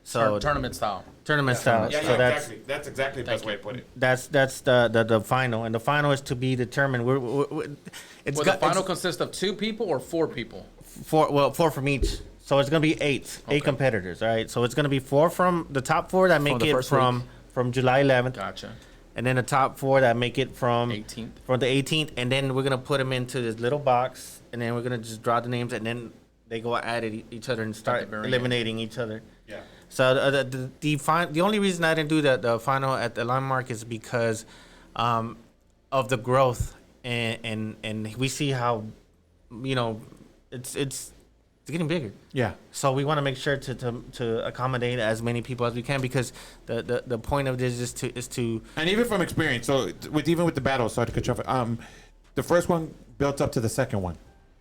So tournament style. Tournament style. Yeah, so exactly. That's exactly the best way to put it. That's the final, and the final is to be determined. The final consists of 2 people or 4 people. 4 from each. So it's gonna be 8 competitors. All right. So it's gonna be 4 from the top 4 that make it from July 11th. Gotcha. And then the top 4 that make it from 18th. From the 18th, and then we're gonna put them into this little box, and then we're gonna just draw the names, and then they go at each other and start eliminating each other. Yeah. So the only reason I didn't do the final at the landmark is because of the growth, and we see how, it's getting bigger. Yeah. So we want to make sure to accommodate as many people as we can, because the point of this is to and even from experience. So even with the battle, sorry to cut you off. The first one built up to the second one.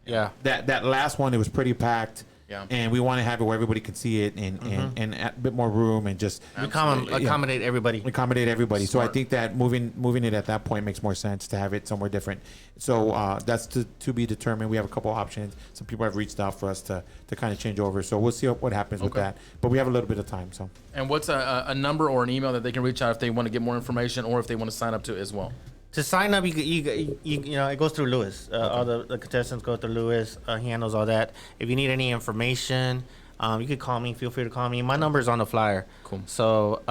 Yeah. That last one, it was pretty packed. Yeah. And we want to have it where everybody can see it and a bit more room and just accommodate everybody. Accommodate everybody. Smart. So I think that moving it at that point makes more sense to have it somewhere different. So that's to be determined. We have a couple options. Some people have reached out for us to kind of change over. So we'll see what happens with that. But we have a little bit of time. So. And what's a number or an email that they can reach out if they want to get more information or if they want to sign up to it as well? To sign up, it goes through Lewis. All the contestants go through Lewis. He handles all that. If you need any information, you could call me. Feel free to call me. My number is on the flyer. Cool. So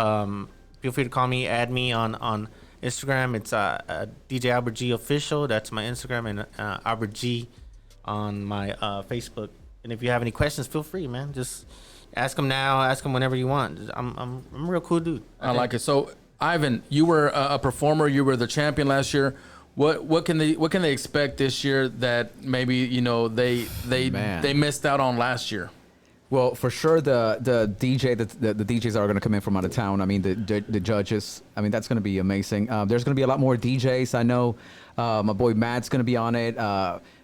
feel free to call me. Add me on Instagram. It's DJ Albert G Official. That's my Instagram, and Albert G on my Facebook. And if you have any questions, feel free, man. Just ask them now. Ask them whenever you want. I'm a real cool dude. I like it. So, Ivan, you were a performer. You were the champion last year. What can they expect this year that maybe they missed out on last year? Well, for sure, the DJs are going to come in from out of town. I mean, the judges. I mean, that's going to be amazing. There's going to be a lot more DJs. I know my boy Matt's going to be on it.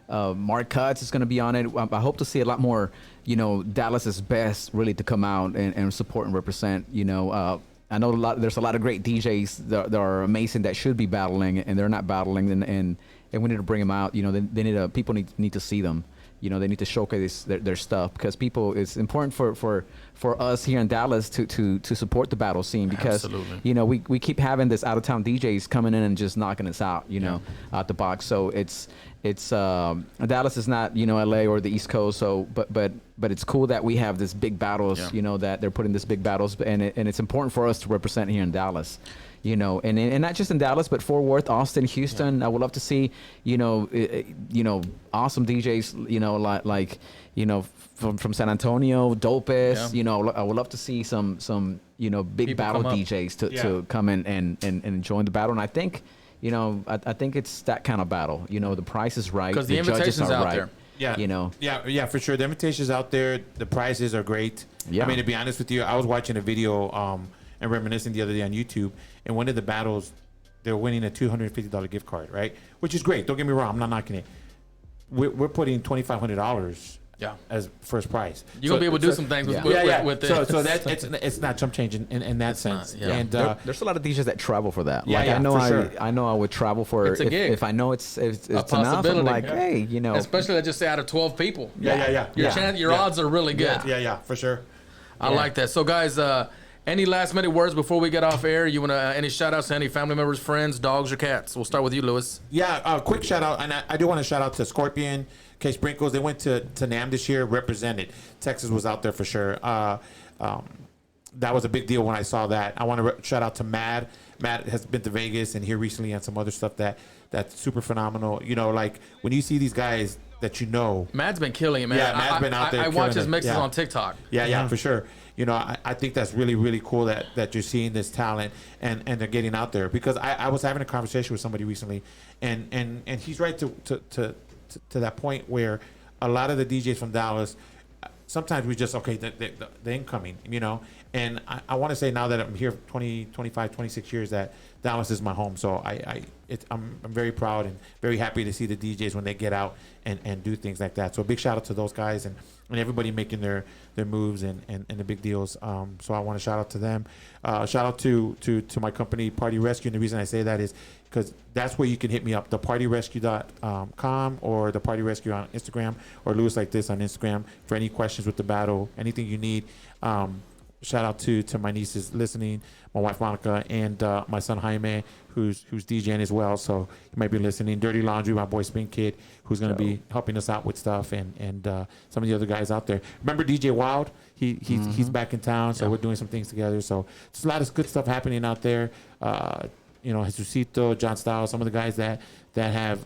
Mark Cutts is going to be on it. I hope to see a lot more, Dallas's best really to come out and support and represent. I know there's a lot of great DJs that are amazing that should be battling, and they're not battling, and we need to bring them out. People need to see them. They need to showcase their stuff, because it's important for us here in Dallas to support the battle scene, because absolutely. We keep having this out of town DJs coming in and just knocking us out, out the box. So it's Dallas is not LA or the East Coast. So but it's cool that we have this big battles, that they're putting this big battles, and it's important for us to represent here in Dallas. And not just in Dallas, but Fort Worth, Austin, Houston. I would love to see, awesome DJs, like from San Antonio, Dopest. I would love to see some big People battle come up. DJs to come in and join the battle. And I think, I think it's that kind of battle. The price is right. Because the judges invitation's are out right. there. Yeah. Yeah, for sure. The invitation's out there. The prices are great. Yeah. I mean, to be honest with you, I was watching a video and reminiscing the other day on YouTube, and one of the battles, they're winning a $250 gift card, right? Which is great. Don't get me wrong. I'm not knocking it. We're putting $2,500 as first prize. You're going to be able to do some things with it. So that it's not chump change in that sense. Not, yeah. And there's a lot of DJs that travel for that. Yeah, I know I would travel for It's a gig. if I know it's a enough. possibility. I'm like, hey, especially let's just say out of 12 people. Your odds are really good. Yeah, for sure. I like that. So guys, any last minute words before we get off air? You want to any shout outs to any family members, friends, dogs, or cats? We'll start with you, Lewis. Yeah, quick shout out, and I do want to shout out to Scorpion, K Sprinkles. They went to NAMM this year, represented. Texas was out there for sure. That was a big deal when I saw that. I want to shout out to Mad. Matt has been to Vegas and here recently and some other stuff that's super phenomenal. Like when you see these guys that Mad's been killing it, man. Yeah, Mad's been out there. I watch his it. mixes on TikTok. Yeah, for sure. I think that's really, really cool that you're seeing this talent and they're getting out there, because I was having a conversation with somebody recently and he's right to that point where a lot of the DJs from Dallas, sometimes we just, the incoming, and I want to say now that I'm here 20, 25, 26 years that Dallas is my home. So I'm very proud and very happy to see the DJs when they get out and do things like that. So a big shout out to those guys and everybody making their moves and the big deals. So I want to shout out to them. Shout out to my company, Party Rescue. And the reason I say that is because that's where you can hit me up, thepartyrescue.com or the Party Rescue on Instagram or Louis Like This on Instagram for any questions with the battle, anything you need. Shout out to my nieces listening, my wife Monica, and my son Jaime, who's DJing as well. So you might be listening. Dirty Laundry, my boy Spin Kid, who's going to be helping us out with stuff, and some of the other guys out there. Remember DJ Wild? He's back in town, so we're doing some things together. So there's a lot of good stuff happening out there. Jesucito, John Styles, some of the guys that have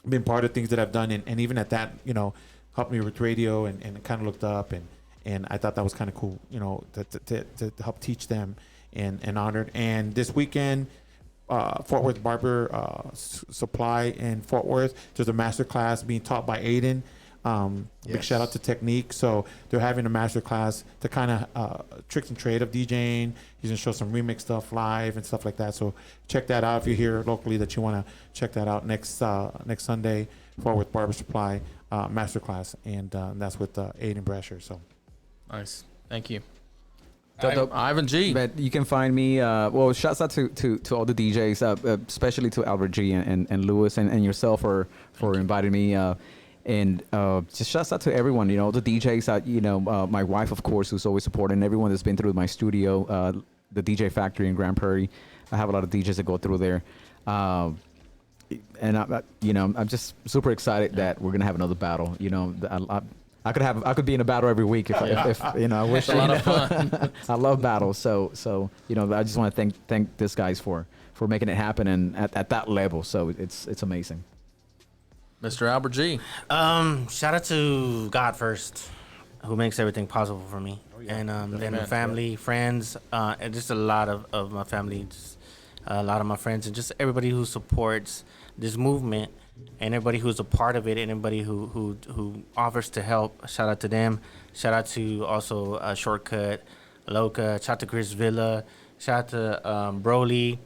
been part of things that I've done, and even at that, helped me with radio and kind of looked up and I thought that was kind of cool, to help teach them and honored. And this weekend, Fort Worth Barber Supply in Fort Worth, there's a master class being taught by Aiden. Big shout out to Technique. So they're having a master class to kind of tricks and trade of DJing. He's gonna show some remix stuff live and stuff like that. So check that out if you're here locally that you want to check that out next Sunday, Fort Worth Barber Supply master class, and that's with Aiden Brasher. So nice, thank you. Ivan G. But you can find me. Shouts out to all the DJs, especially to Albert G and Louis and yourself for inviting me. And just shouts out to everyone, the DJs, my wife, of course, who's always supporting everyone that's been through my studio, the DJ Factory in Grand Prairie. I have a lot of DJs that go through there. And I'm just super excited that we're going to have another battle. I could be in a battle every week if I wish. It's a lot of fun. I love battles. So I just want to thank these guys for making it happen and at that level. So it's amazing. Mr. Albert G. Shout out to God first, who makes everything possible for me. And then my family, friends, and just a lot of my family, just a lot of my friends, and just everybody who supports this movement, and everybody who's a part of it, and everybody who offers to help. Shout out to them. Shout out to also Shortcut, Loca. Shout out to Chris Villa. Shout out to Broly,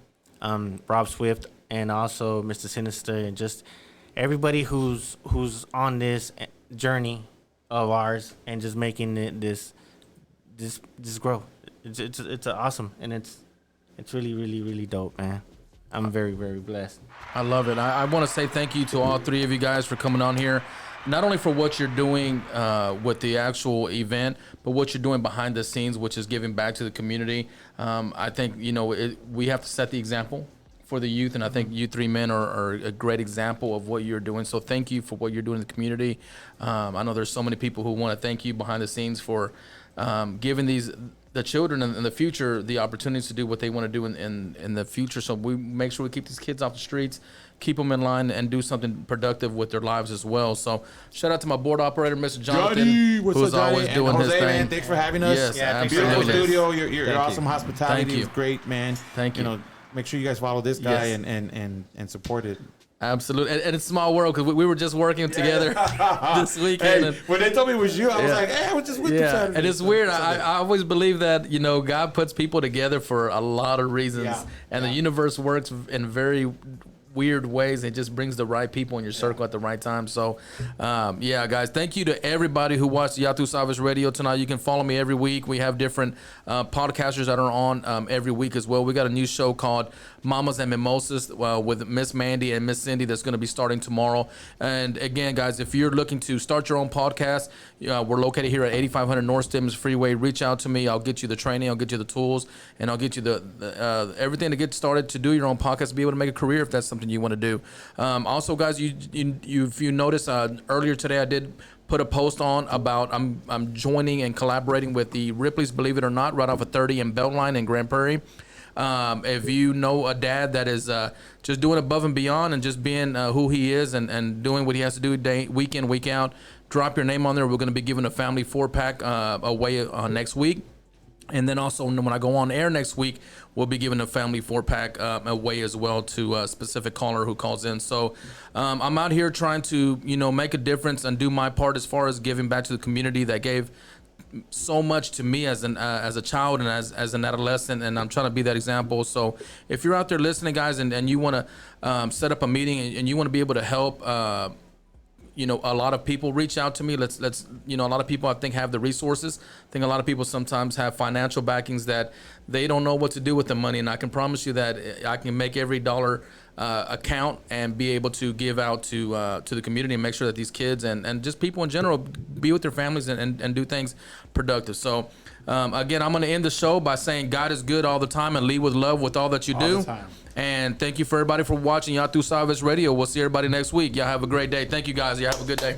Rob Swift, and also Mr. Sinister, and just everybody who's on this journey of ours and just making it this grow. It's awesome, and it's really, really, really dope, man. I'm very, very blessed. I love it. I want to say thank you to all three of you guys for coming on here, not only for what you're doing with the actual event, but what you're doing behind the scenes, which is giving back to the community. I think we have to set the example for the youth, and I think you three men are a great example of what you're doing. So thank you for what you're doing in the community. I know there's so many people who want to thank you behind the scenes for giving the children in the future the opportunities to do what they want to do in the future. So we make sure we keep these kids off the streets, keep them in line, and do something productive with their lives as well. So shout out to my board operator, Mr. Jonathan, who's always doing his thing. Man, thanks for having us. Yes, Beautiful absolutely. studio. Your awesome hospitality Thank you. is great, man. Thank you. Make sure you guys follow this guy Yes. and support it. Absolutely. And it's a small world because we were just working together this weekend. Hey, when they told me it was you, I was like, hey, I was just with them Saturday. And it's weird. I always believe that, God puts people together for a lot of reasons. And the universe works in very weird ways. It just brings the right people in your circle at the right time. So, guys, thank you to everybody who watched Yatu Sabes Radio tonight. You can follow me every week. We have different podcasters that are on every week as well. We got a new show called Mamas and Mimosas with Miss Mandy and Miss Cindy that's going to be starting tomorrow. And again, guys, if you're looking to start your own podcast, we're located here at 8500 North Stevens Freeway. Reach out to me. I'll get you the training. I'll get you the tools, and I'll get you the everything to get started to do your own podcast, be able to make a career if that's something you want to do. Also, guys, if you notice, earlier today I did put a post on about I'm joining and collaborating with the Ripley's, believe it or not, right off of 30 and Beltline in Grand Prairie. If you know a dad that is just doing above and beyond and just being who he is and doing what he has to do week in, week out, drop your name on there. We're going to be giving a family 4-pack away next week. And then also when I go on air next week, we'll be giving a family 4-pack away as well to a specific caller who calls in. So I'm out here trying to, make a difference and do my part as far as giving back to the community that gave so much to me as a child and as an adolescent, and I'm trying to be that example. So if you're out there listening, guys, and you want to set up a meeting and you want to be able to help, you know, a lot of people reach out to me. Let's you know, a lot of people I think have the resources. I think a lot of people sometimes have financial backings that they don't know what to do with the money, and I can promise you that I can make every dollar account and be able to give out to the community and make sure that these kids and just people in general be with their families and do things productive. So again, I'm going to end the show by saying God is good all the time, and lead with love with all that you do. All the time. And thank you for everybody for watching Yatu Sabes Radio. We'll see everybody next week. Y'all have a great day. Thank you, guys. Y'all have a good day.